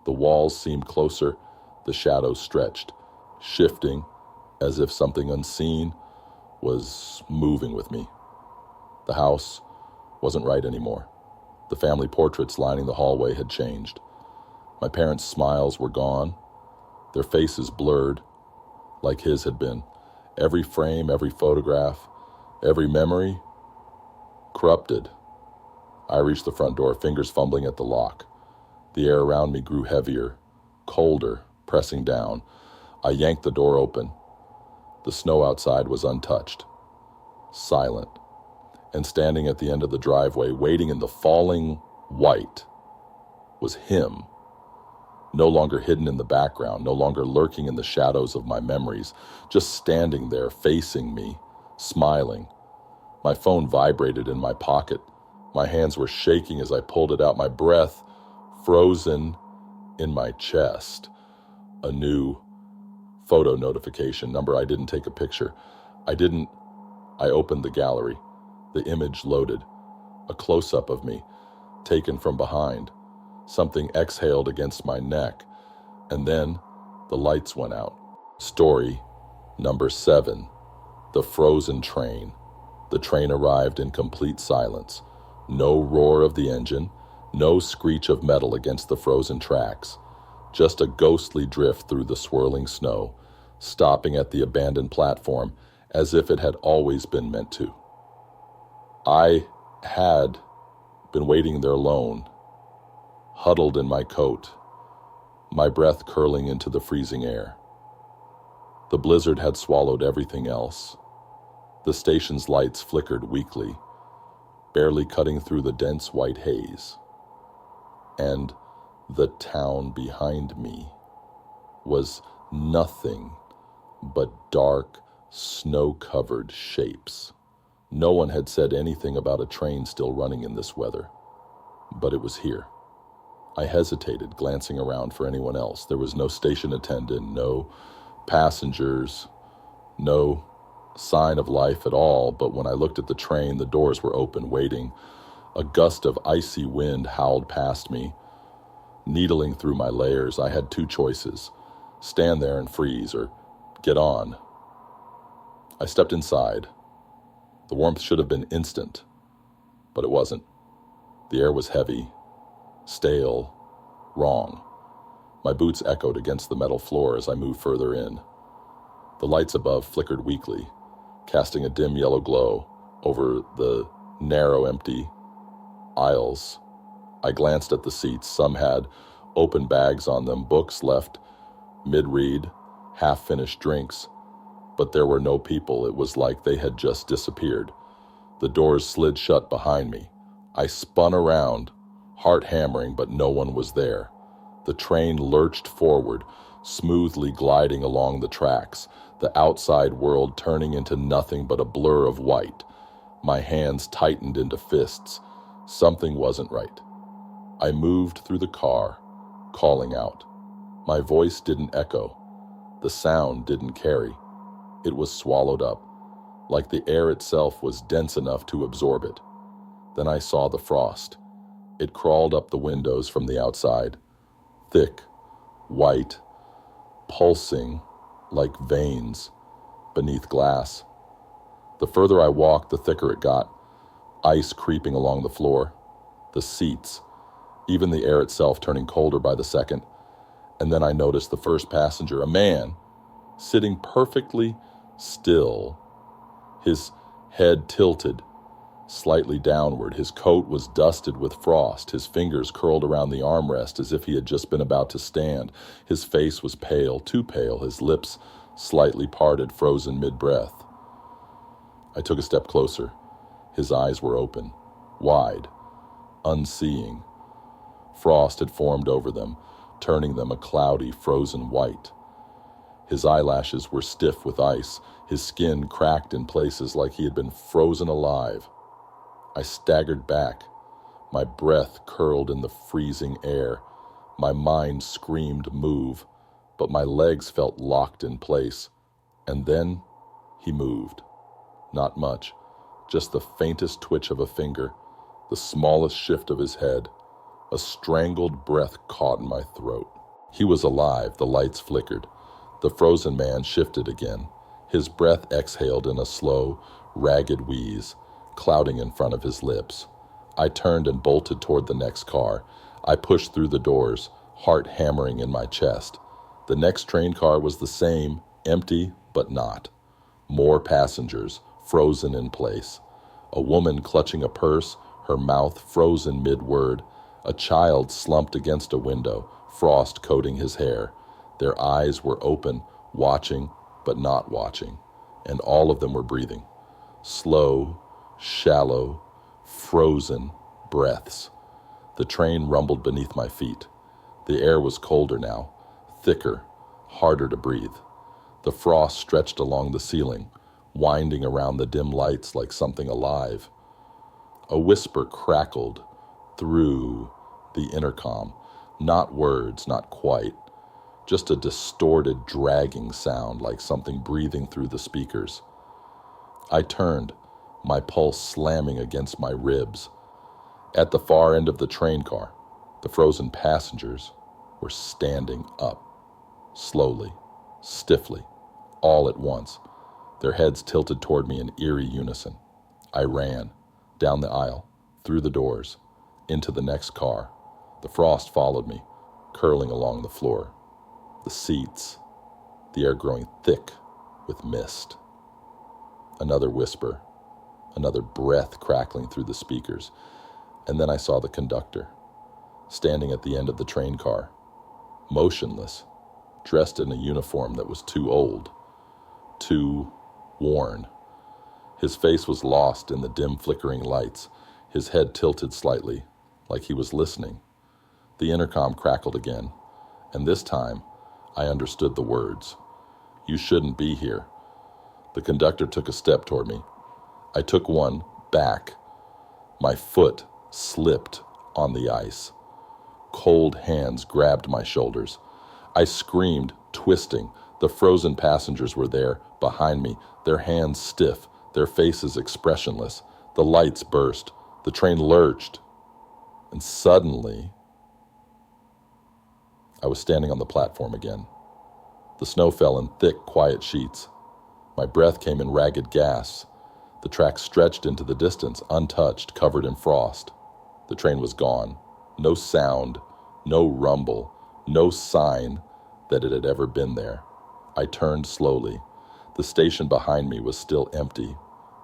Speaker 1: The walls seemed closer, the shadows stretched, shifting as if something unseen was moving with me. The house wasn't right anymore. The family portraits lining the hallway had changed. My parents' smiles were gone, their faces blurred, like his had been. Every frame, every photograph, every memory, corrupted. I reached the front door, fingers fumbling at the lock. The air around me grew heavier, colder, pressing down. I yanked the door open. The snow outside was untouched, silent, and standing at the end of the driveway, waiting in the falling white, was him. No longer hidden in the background, no longer lurking in the shadows of my memories, just standing there facing me, smiling. My phone vibrated in my pocket. My hands were shaking as I pulled it out, my breath frozen in my chest. A new photo notification number. I didn't take a picture. I opened the gallery. The image loaded. A close-up of me, taken from behind. Something exhaled against my neck, and then the lights went out. Story number 7, The Frozen Train. The train arrived in complete silence. No roar of the engine, no screech of metal against the frozen tracks. Just a ghostly drift through the swirling snow, stopping at the abandoned platform as if it had always been meant to. I had been waiting there alone, huddled in my coat, my breath curling into the freezing air. The blizzard had swallowed everything else. The station's lights flickered weakly, barely cutting through the dense white haze. And the town behind me was nothing but dark, snow-covered shapes. No one had said anything about a train still running in this weather, but it was here. I hesitated, glancing around for anyone else. There was no station attendant, no passengers, no sign of life at all, but when I looked at the train, the doors were open, waiting. A gust of icy wind howled past me, needling through my layers. I had two choices: stand there and freeze, or get on. I stepped inside. The warmth should have been instant, but it wasn't. The air was heavy, stale, wrong. My boots echoed against the metal floor as I moved further in. The lights above flickered weakly, casting a dim yellow glow over the narrow, empty aisles. I glanced at the seats. Some had open bags on them, books left mid-read, half-finished drinks. But there were no people. It was like they had just disappeared. The doors slid shut behind me. I spun around, heart hammering, but no one was there. The train lurched forward, smoothly gliding along the tracks, the outside world turning into nothing but a blur of white. My hands tightened into fists. Something wasn't right. I moved through the car, calling out. My voice didn't echo. The sound didn't carry. It was swallowed up, like the air itself was dense enough to absorb it. Then I saw the frost. It crawled up the windows from the outside, thick, white, pulsing like veins beneath glass. The further I walked, the thicker it got, ice creeping along the floor, the seats, even the air itself turning colder by the second. And then I noticed the first passenger, a man, sitting perfectly still, his head tilted, slightly downward. His coat was dusted with frost, his fingers curled around the armrest as if he had just been about to stand. His face was pale, too pale, his lips slightly parted, frozen mid-breath. I took a step closer. His eyes were open, wide, unseeing. Frost had formed over them, turning them a cloudy, frozen white. His eyelashes were stiff with ice, his skin cracked in places like he had been frozen alive. I staggered back, my breath curled in the freezing air. My mind screamed move, but my legs felt locked in place. And then he moved. Not much, just the faintest twitch of a finger, the smallest shift of his head. A strangled breath caught in my throat. He was alive, the lights flickered. The frozen man shifted again. His breath exhaled in a slow, ragged wheeze, clouding in front of his lips. I turned and bolted toward the next car. I pushed through the doors, heart hammering in my chest. The next train car was the same, empty but not. More passengers, frozen in place. A woman clutching a purse, her mouth frozen mid-word. A child slumped against a window, frost coating his hair. Their eyes were open, watching but not watching, and all of them were breathing. Slow, shallow, frozen breaths. The train rumbled beneath my feet. The air was colder now, thicker, harder to breathe. The frost stretched along the ceiling, winding around the dim lights like something alive. A whisper crackled through the intercom. Not words, not quite. Just a distorted, dragging sound like something breathing through the speakers. I turned, my pulse slamming against my ribs. At the far end of the train car, the frozen passengers were standing up, slowly, stiffly, all at once, their heads tilted toward me in eerie unison. I ran, down the aisle, through the doors, into the next car. The frost followed me, curling along the floor. The seats, the air growing thick with mist. Another whisper, another breath crackling through the speakers, and then I saw the conductor, standing at the end of the train car, motionless, dressed in a uniform that was too old, too worn. His face was lost in the dim flickering lights, his head tilted slightly, like he was listening. The intercom crackled again, and this time I understood the words. You shouldn't be here. The conductor took a step toward me. I took one back. My foot slipped on the ice. Cold hands grabbed my shoulders. I screamed, twisting. The frozen passengers were there, behind me, their hands stiff, their faces expressionless. The lights burst. The train lurched. And suddenly, I was standing on the platform again. The snow fell in thick, quiet sheets. My breath came in ragged gasps. The track stretched into the distance, untouched, covered in frost. The train was gone. No sound, no rumble, no sign that it had ever been there. I turned slowly. The station behind me was still empty.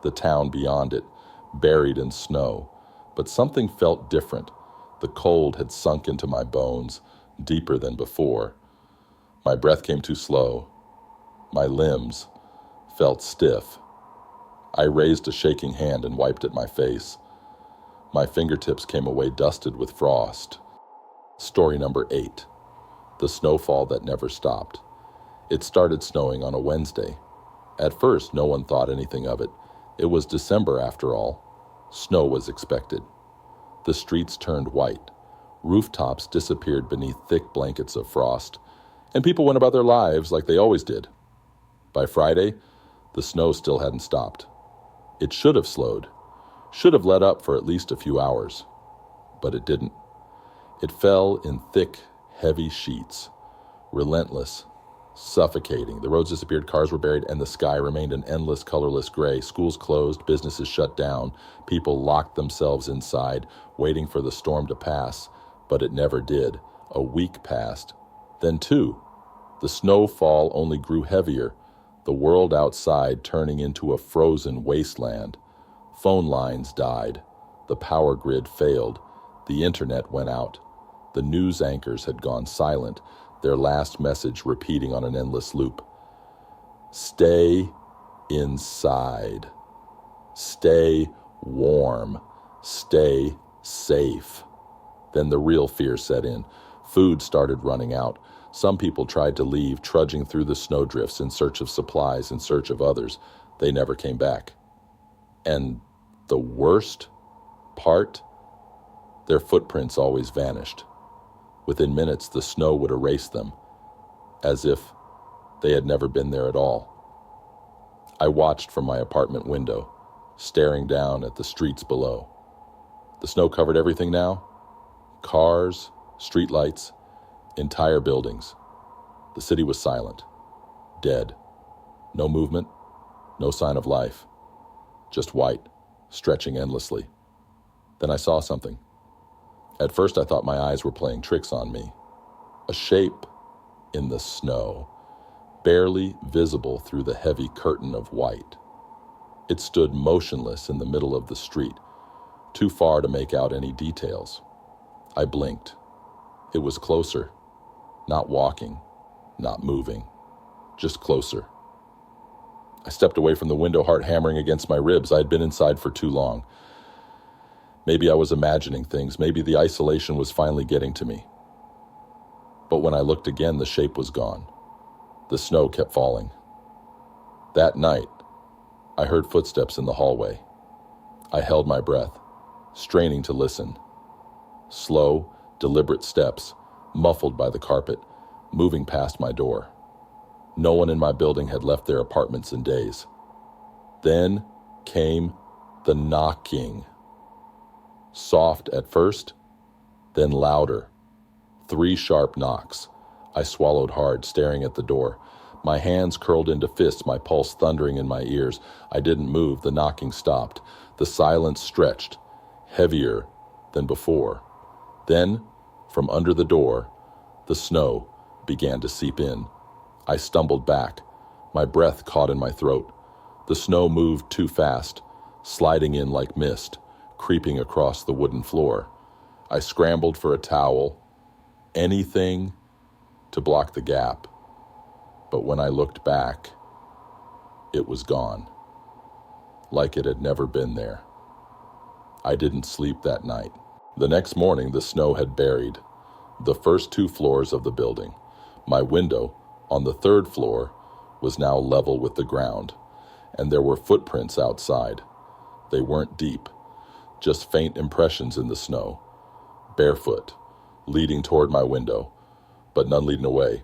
Speaker 1: The town beyond it, buried in snow. But something felt different. The cold had sunk into my bones, deeper than before. My breath came too slow. My limbs felt stiff. I raised a shaking hand and wiped at my face. My fingertips came away dusted with frost. Story number 8. The snowfall that never stopped. It started snowing on a Wednesday. At first, no one thought anything of it. It was December after all. Snow was expected. The streets turned white. Rooftops disappeared beneath thick blankets of frost, and people went about their lives like they always did. By Friday, the snow still hadn't stopped. It should have slowed, should have let up for at least a few hours, but it didn't. It fell in thick, heavy sheets, relentless, suffocating. The roads disappeared, cars were buried, and the sky remained an endless, colorless gray. Schools closed, businesses shut down. People locked themselves inside, waiting for the storm to pass, but it never did. A week passed, then 2. The snowfall only grew heavier, the world outside turning into a frozen wasteland. Phone lines died. The power grid failed. The internet went out. The news anchors had gone silent, their last message repeating on an endless loop. Stay inside. Stay warm. Stay safe. Then the real fear set in. Food started running out. Some people tried to leave, trudging through the snowdrifts in search of supplies, in search of others. They never came back. And the worst part, their footprints always vanished. Within minutes, the snow would erase them, as if they had never been there at all. I watched from my apartment window, staring down at the streets below. The snow covered everything now. Cars, streetlights, entire buildings. The city was silent, dead. No movement, no sign of life. Just white, stretching endlessly. Then I saw something. At first I thought my eyes were playing tricks on me. A shape in the snow, barely visible through the heavy curtain of white. It stood motionless in the middle of the street, too far to make out any details. I blinked. It was closer, not walking, not moving, just closer. I stepped away from the window, heart hammering against my ribs. I had been inside for too long. Maybe I was imagining things. Maybe the isolation was finally getting to me. But when I looked again, the shape was gone. The snow kept falling. That night, I heard footsteps in the hallway. I held my breath, straining to listen. Slow, deliberate steps, muffled by the carpet, moving past my door. No one in my building had left their apartments in days. Then came the knocking. Soft at first, then louder. 3 sharp knocks. I swallowed hard, staring at the door. My hands curled into fists, my pulse thundering in my ears. I didn't move. The knocking stopped. The silence stretched, heavier than before. Then, from under the door, the snow began to seep in. I stumbled back, my breath caught in my throat. The snow moved too fast, sliding in like mist, creeping across the wooden floor. I scrambled for a towel, anything to block the gap. But when I looked back, it was gone, like it had never been there. I didn't sleep that night. The next morning, the snow had buried the first 2 floors of the building. My window, on the 3rd floor, was now level with the ground, and there were footprints outside. They weren't deep, just faint impressions in the snow, barefoot, leading toward my window, but none leading away.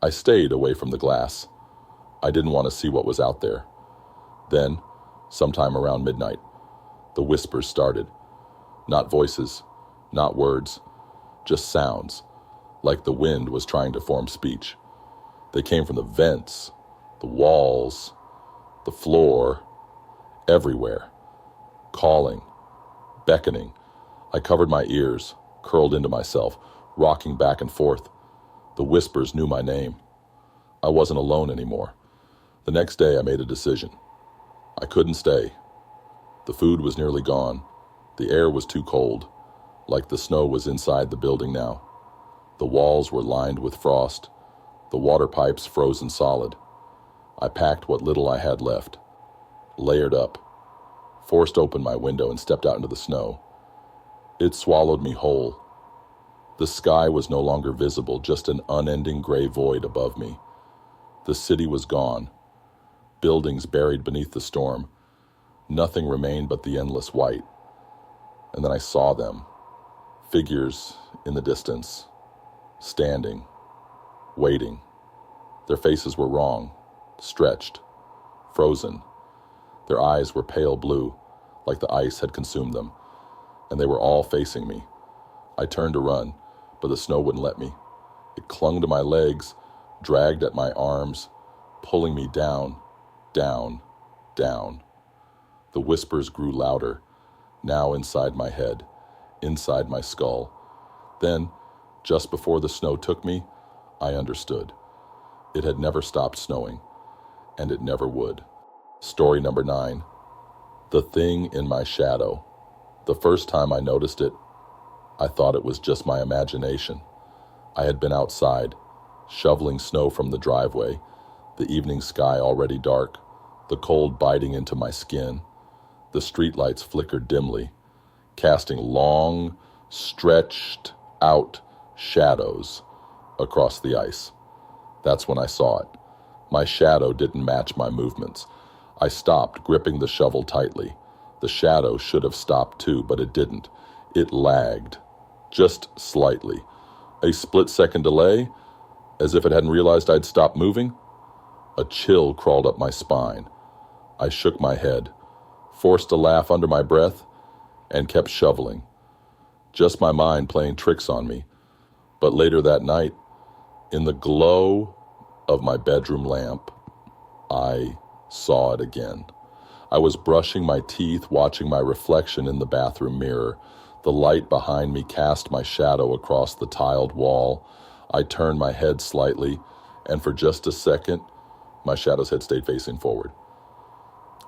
Speaker 1: I stayed away from the glass. I didn't want to see what was out there. Then, sometime around midnight, the whispers started. Not voices, not words, just sounds, like the wind was trying to form speech. They came from the vents, the walls, the floor, everywhere. Calling, beckoning. I covered my ears, curled into myself, rocking back and forth. The whispers knew my name. I wasn't alone anymore. The next day I made a decision. I couldn't stay. The food was nearly gone. The air was too cold, like the snow was inside the building now. The walls were lined with frost, the water pipes frozen solid. I packed what little I had left, layered up, forced open my window and stepped out into the snow. It swallowed me whole. The sky was no longer visible, just an unending gray void above me. The city was gone, buildings buried beneath the storm. Nothing remained but the endless white. And then I saw them, figures in the distance, standing, waiting. Their faces were wrong, stretched, frozen. Their eyes were pale blue, like the ice had consumed them, and they were all facing me. I turned to run, but the snow wouldn't let me. It clung to my legs, dragged at my arms, pulling me down, down, down. The whispers grew louder, now inside my head, inside my skull. Then, just before the snow took me, I understood. It had never stopped snowing, and it never would. Story number 9, The thing in my shadow. The first time I noticed it, I thought it was just my imagination. I had been outside, shoveling snow from the driveway, the evening sky already dark, the cold biting into my skin. The streetlights flickered dimly, casting long, stretched out shadows across the ice. That's when I saw it. My shadow didn't match my movements. I stopped, gripping the shovel tightly. The shadow should have stopped too, but it didn't. It lagged, just slightly. A split-second delay, as if it hadn't realized I'd stopped moving. A chill crawled up my spine. I shook my head, forced a laugh under my breath, and kept shoveling. Just my mind playing tricks on me. But later that night, in the glow of my bedroom lamp, I saw it again. I was brushing my teeth, watching my reflection in the bathroom mirror. The light behind me cast my shadow across the tiled wall. I turned my head slightly, and for just a second, my shadow's head stayed facing forward.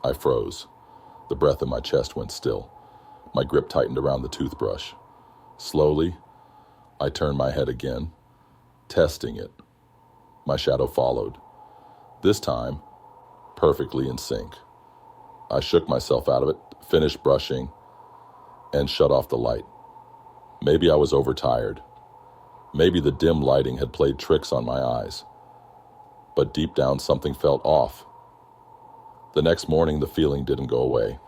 Speaker 1: I froze. The breath in my chest went still. My grip tightened around the toothbrush. Slowly, I turned my head again, testing it. My shadow followed. This time, perfectly in sync. I shook myself out of it, finished brushing, and shut off the light. Maybe I was overtired. Maybe the dim lighting had played tricks on my eyes. But deep down, something felt off. The next morning, the feeling didn't go away.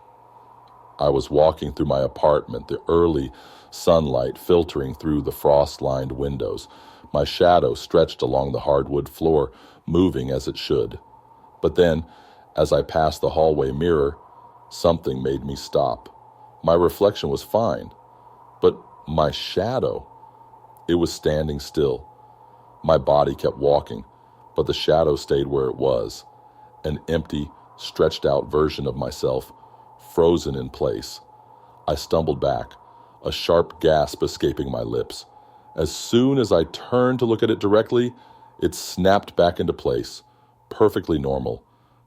Speaker 1: I was walking through my apartment, the early sunlight filtering through the frost-lined windows. My shadow stretched along the hardwood floor, moving as it should. But then, as I passed the hallway mirror, something made me stop. My reflection was fine, but my shadow, it was standing still. My body kept walking, but the shadow stayed where it was, an empty, stretched-out version of myself, frozen in place. I stumbled back, a sharp gasp escaping my lips. As soon as I turned to look at it directly, it snapped back into place, perfectly normal,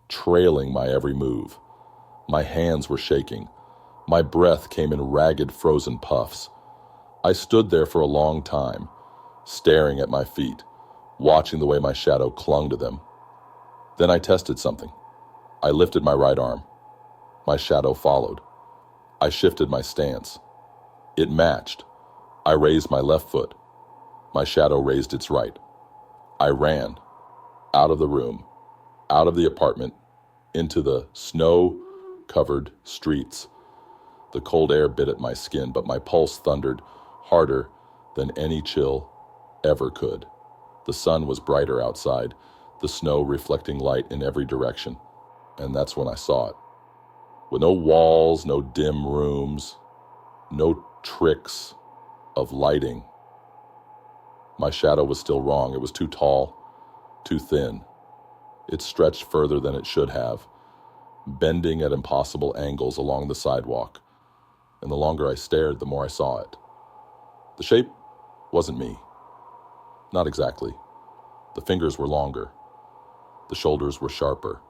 Speaker 1: trailing my every move. My hands were shaking. My breath came in ragged, frozen puffs. I stood there for a long time, staring at my feet, watching the way my shadow clung to them. Then I tested something. I lifted my right arm. My shadow followed. I shifted my stance. It matched. I raised my left foot. My shadow raised its right. I ran, out of the room, out of the apartment, into the snow-covered streets. The cold air bit at my skin, but my pulse thundered harder than any chill ever could. The sun was brighter outside, the snow reflecting light in every direction, and that's when I saw it. With no walls, no dim rooms, no tricks of lighting. My shadow was still wrong. It was too tall, too thin. It stretched further than it should have, bending at impossible angles along the sidewalk. And the longer I stared, the more I saw it. The shape wasn't me. Not exactly. The fingers were longer. The shoulders were sharper.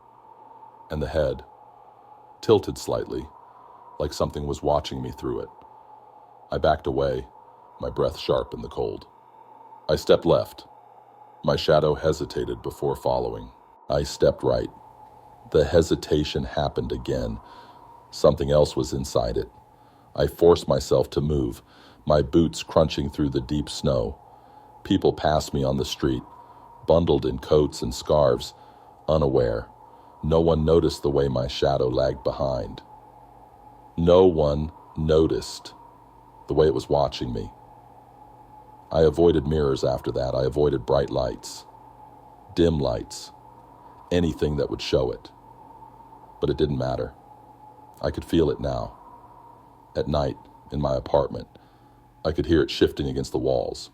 Speaker 1: And the head tilted slightly, like something was watching me through it. I backed away, my breath sharp in the cold. I stepped left. My shadow hesitated before following. I stepped right. The hesitation happened again. Something else was inside it. I forced myself to move, my boots crunching through the deep snow. People passed me on the street, bundled in coats and scarves, unaware. No one noticed the way my shadow lagged behind. No one noticed the way it was watching me. I avoided mirrors after that. I avoided bright lights, dim lights, anything that would show it. But it didn't matter. I could feel it now. At night, in my apartment, I could hear it shifting against the walls.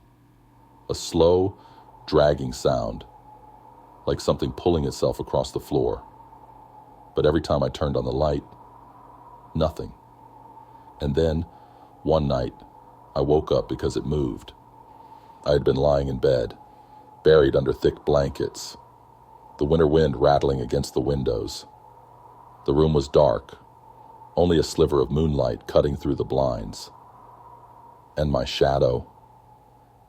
Speaker 1: A slow, dragging sound, like something pulling itself across the floor. But every time I turned on the light, nothing. And then, one night, I woke up because it moved. I had been lying in bed, buried under thick blankets, the winter wind rattling against the windows. The room was dark, only a sliver of moonlight cutting through the blinds. And my shadow,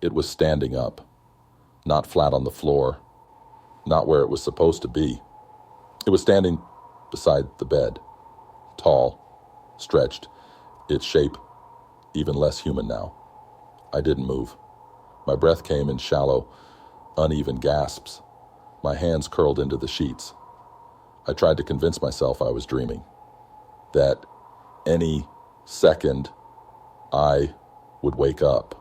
Speaker 1: it was standing up, not flat on the floor, not where it was supposed to be. It was standing beside the bed, tall, stretched, its shape even less human now. I didn't move. My breath came in shallow, uneven gasps. My hands curled into the sheets. I tried to convince myself I was dreaming, that any second I would wake up.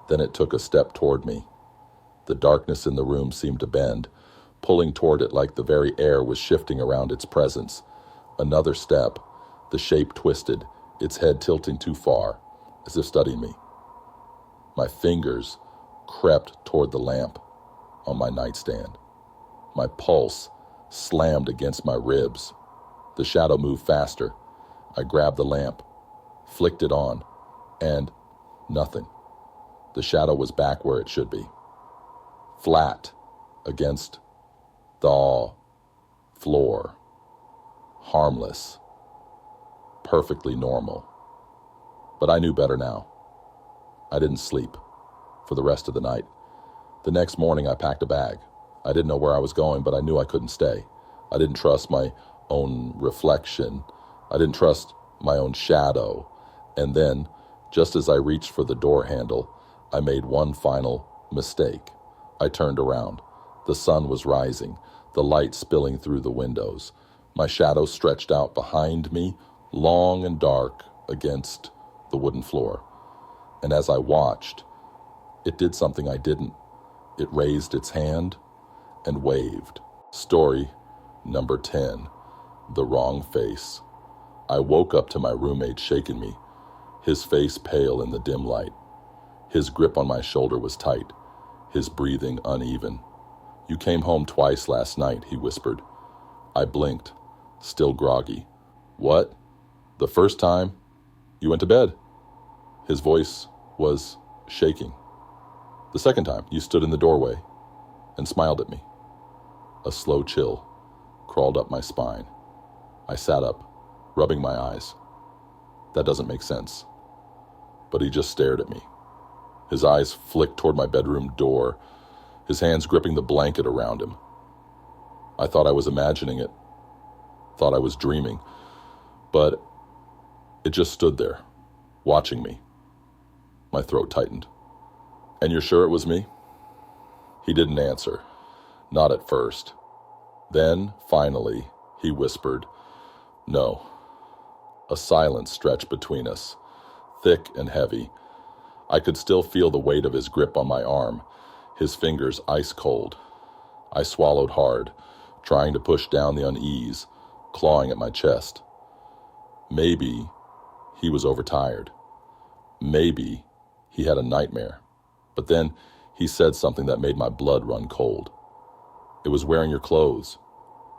Speaker 1: Then it took a step toward me. The darkness in the room seemed to bend, pulling toward it like the very air was shifting around its presence. Another step, the shape twisted, its head tilting too far, as if studying me. My fingers crept toward the lamp on my nightstand. My pulse slammed against my ribs. The shadow moved faster. I grabbed the lamp, flicked it on, and nothing. The shadow was back where it should be, flat against the floor, harmless, perfectly normal. But I knew better now. I didn't sleep for the rest of the night. The next morning I packed a bag. I didn't know where I was going, but I knew I couldn't stay. I didn't trust my own reflection. I didn't trust my own shadow. And then, just as I reached for the door handle, I made one final mistake. I turned around. The sun was rising, the light spilling through the windows. My shadow stretched out behind me, long and dark against the wooden floor. And as I watched, it did something I didn't. It raised its hand and waved. Story number 10, The Wrong Face. I woke up to my roommate shaking me, his face pale in the dim light. His grip on my shoulder was tight, his breathing uneven. "You came home twice last night," he whispered. I blinked, still groggy. "What? The first time, you went to bed?" His voice was shaking. "The second time, you stood in the doorway and smiled at me." A slow chill crawled up my spine. I sat up, rubbing my eyes. That doesn't make sense. But he just stared at me. His eyes flicked toward my bedroom door, his hands gripping the blanket around him. I thought I was imagining it, thought I was dreaming, but it just stood there, watching me. My throat tightened. "And you're sure it was me?" He didn't answer, not at first. Then, finally, he whispered, "No." A silence stretched between us, thick and heavy. I could still feel the weight of his grip on my arm, his fingers ice cold. I swallowed hard, trying to push down the unease, clawing at my chest. Maybe he was overtired. Maybe he had a nightmare. But then he said something that made my blood run cold. "It was wearing your clothes.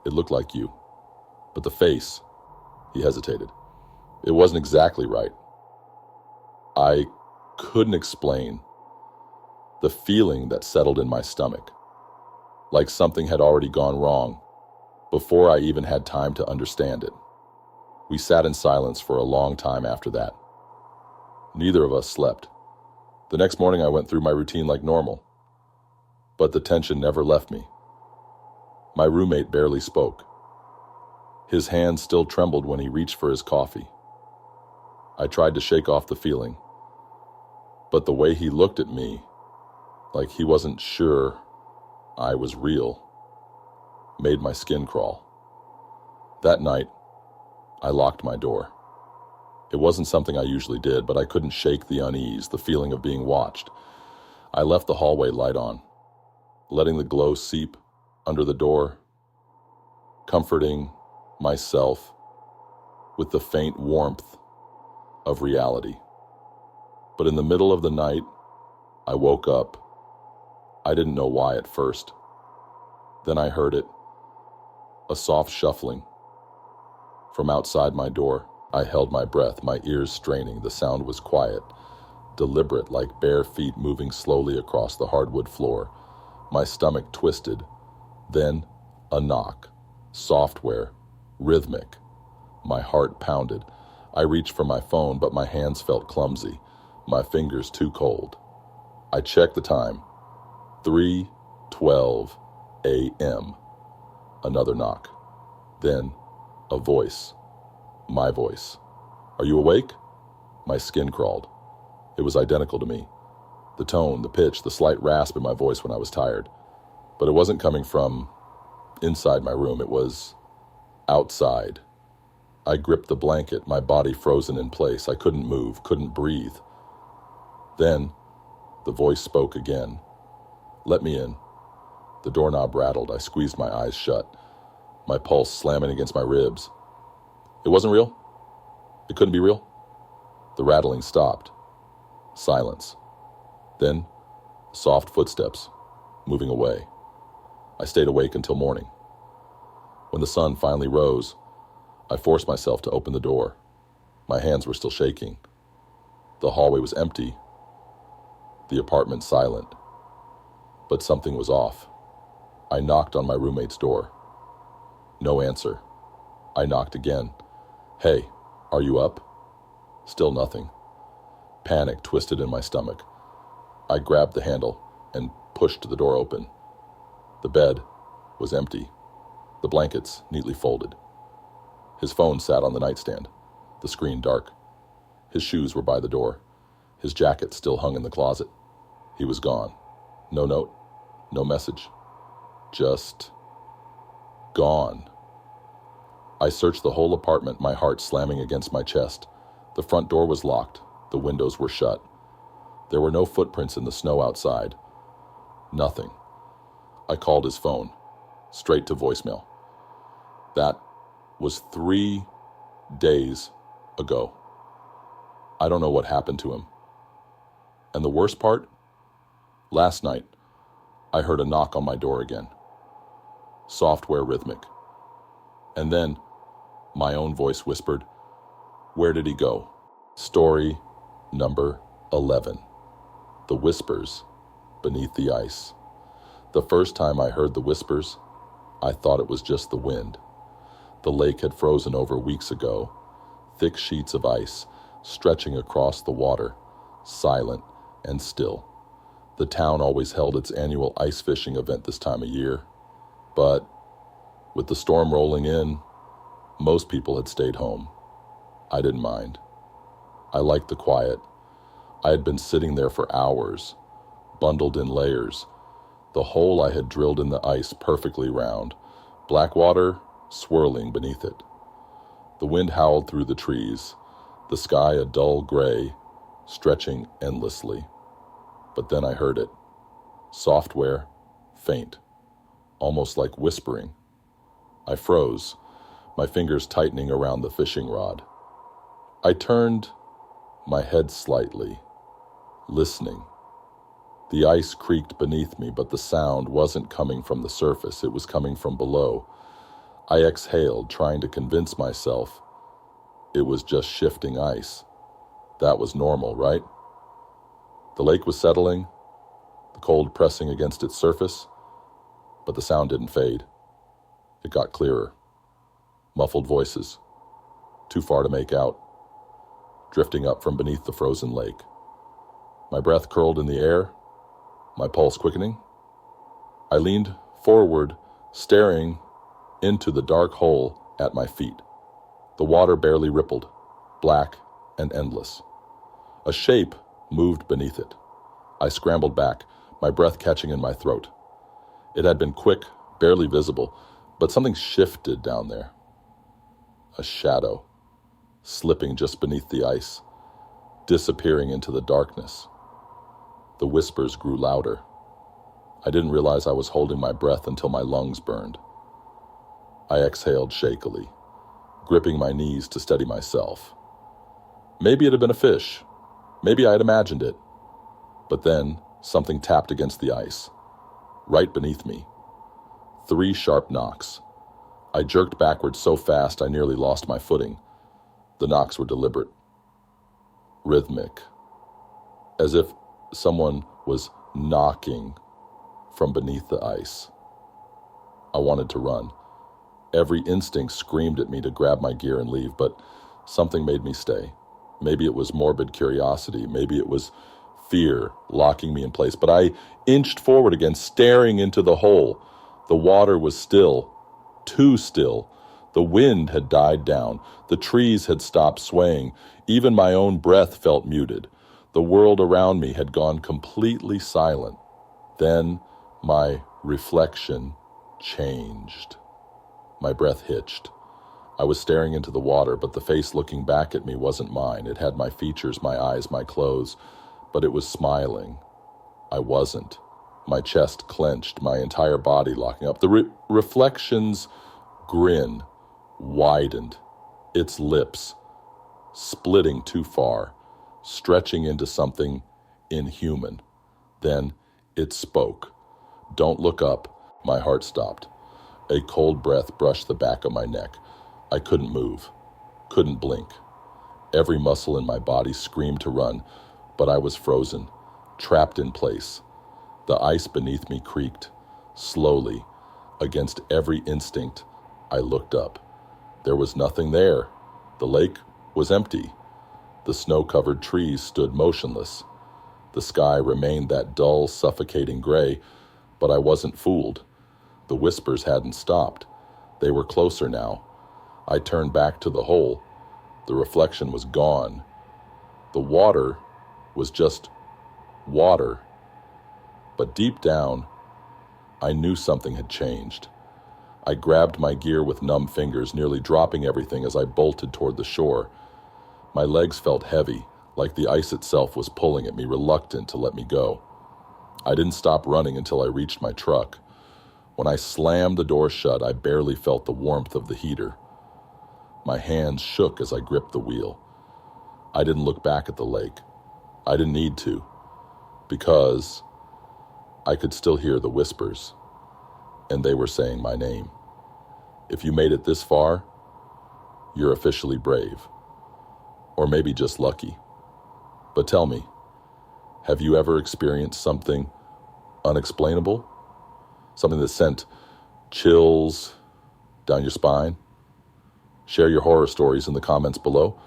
Speaker 1: It looked like you. But the face," he hesitated. "It wasn't exactly right." I couldn't explain the feeling that settled in my stomach, like something had already gone wrong before I even had time to understand it. We sat in silence for a long time after that. Neither of us slept. The next morning I went through my routine like normal, but the tension never left me. My roommate barely spoke. His hand still trembled when he reached for his coffee. I tried to shake off the feeling, but the way he looked at me, like he wasn't sure I was real, made my skin crawl. That night, I locked my door. It wasn't something I usually did, but I couldn't shake the unease, the feeling of being watched. I left the hallway light on, letting the glow seep under the door, comforting myself with the faint warmth of reality. But in the middle of the night, I woke up. I didn't know why at first. Then I heard it, a soft shuffling from outside my door. I held my breath, my ears straining. The sound was quiet, deliberate, like bare feet moving slowly across the hardwood floor. My stomach twisted. Then a knock, software, rhythmic. My heart pounded. I reached for my phone, but my hands felt clumsy, my fingers too cold. I checked the time. 3:12 a.m. Another knock. Then, a voice. My voice. "Are you awake?" My skin crawled. It was identical to me. The tone, the pitch, the slight rasp in my voice when I was tired. But it wasn't coming from inside my room. It was outside. I gripped the blanket, my body frozen in place. I couldn't move, couldn't breathe. Then, the voice spoke again. "Let me in." The doorknob rattled. I squeezed my eyes shut, my pulse slamming against my ribs. It wasn't real. It couldn't be real. The rattling stopped. Silence. Then, soft footsteps, moving away. I stayed awake until morning. When the sun finally rose, I forced myself to open the door. My hands were still shaking. The hallway was empty, the apartment silent. But something was off. I knocked on my roommate's door. No answer. I knocked again. "Hey, are you up?" Still nothing. Panic twisted in my stomach. I grabbed the handle and pushed the door open. The bed was empty, the blankets neatly folded. His phone sat on the nightstand, the screen dark. His shoes were by the door. His jacket still hung in the closet. He was gone. No note, no message. Just gone. I searched the whole apartment, my heart slamming against my chest. The front door was locked. The windows were shut. There were no footprints in the snow outside. Nothing. I called his phone, straight to voicemail. That was 3 days ago. I don't know what happened to him. And the worst part? Last night, I heard a knock on my door again. Software rhythmic. And then, my own voice whispered, "Where did he go?" Story number 11. The whispers beneath the ice. The first time I heard the whispers, I thought it was just the wind. The lake had frozen over weeks ago, thick sheets of ice stretching across the water, silent and still. The town always held its annual ice fishing event this time of year, but with the storm rolling in, most people had stayed home. I didn't mind. I liked the quiet. I had been sitting there for hours, bundled in layers, the hole I had drilled in the ice perfectly round, black water swirling beneath it. The wind howled through the trees, the sky a dull gray, stretching endlessly. But then I heard it. Software, faint, almost like whispering. I froze, my fingers tightening around the fishing rod. I turned my head slightly, listening. The ice creaked beneath me, but the sound wasn't coming from the surface, it was coming from below. I exhaled, trying to convince myself it was just shifting ice. That was normal, right? The lake was settling, the cold pressing against its surface, but the sound didn't fade. It got clearer. Muffled voices, too far to make out, drifting up from beneath the frozen lake. My breath curled in the air, my pulse quickening. I leaned forward, staring into the dark hole at my feet. The water barely rippled, black and endless. A shape moved beneath it. I scrambled back, my breath catching in my throat. It had been quick, barely visible, but something shifted down there. A shadow, slipping just beneath the ice, disappearing into the darkness. The whispers grew louder. I didn't realize I was holding my breath until my lungs burned. I exhaled shakily, gripping my knees to steady myself. Maybe it had been a fish. Maybe I had imagined it. But then something tapped against the ice, right beneath me. 3 sharp knocks. I jerked backwards so fast I nearly lost my footing. The knocks were deliberate, rhythmic, as if someone was knocking from beneath the ice. I wanted to run. Every instinct screamed at me to grab my gear and leave, but something made me stay. Maybe it was morbid curiosity. Maybe it was fear locking me in place. But I inched forward again, staring into the hole. The water was still, too still. The wind had died down. The trees had stopped swaying. Even my own breath felt muted. The world around me had gone completely silent. Then my reflection changed. My breath hitched. I was staring into the water, but the face looking back at me wasn't mine. It had my features, my eyes, my clothes, but it was smiling. I wasn't. My chest clenched, my entire body locking up. The reflection's grin widened, its lips splitting too far, stretching into something inhuman. Then it spoke. "Don't look up." My heart stopped. A cold breath brushed the back of my neck. I couldn't move, couldn't blink. Every muscle in my body screamed to run, but I was frozen, trapped in place. The ice beneath me creaked. Slowly, against every instinct, I looked up. There was nothing there. The lake was empty. The snow-covered trees stood motionless. The sky remained that dull, suffocating gray, but I wasn't fooled. The whispers hadn't stopped. They were closer now. I turned back to the hole. The reflection was gone. The water was just water. But deep down, I knew something had changed. I grabbed my gear with numb fingers, nearly dropping everything as I bolted toward the shore. My legs felt heavy, like the ice itself was pulling at me, reluctant to let me go. I didn't stop running until I reached my truck. When I slammed the door shut, I barely felt the warmth of the heater. My hands shook as I gripped the wheel. I didn't look back at the lake. I didn't need to, because I could still hear the whispers, and they were saying my name. If you made it this far, you're officially brave, or maybe just lucky. But tell me, have you ever experienced something unexplainable? Something that sent chills down your spine? Share your horror stories in the comments below.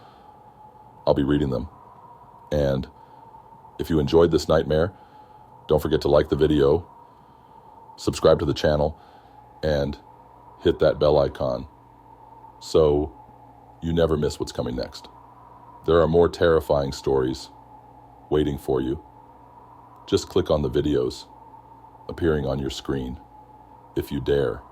Speaker 1: I'll be reading them. And if you enjoyed this nightmare, don't forget to like the video, subscribe to the channel, and hit that bell icon so you never miss what's coming next. There are more terrifying stories waiting for you. Just click on the videos appearing on your screen if you dare.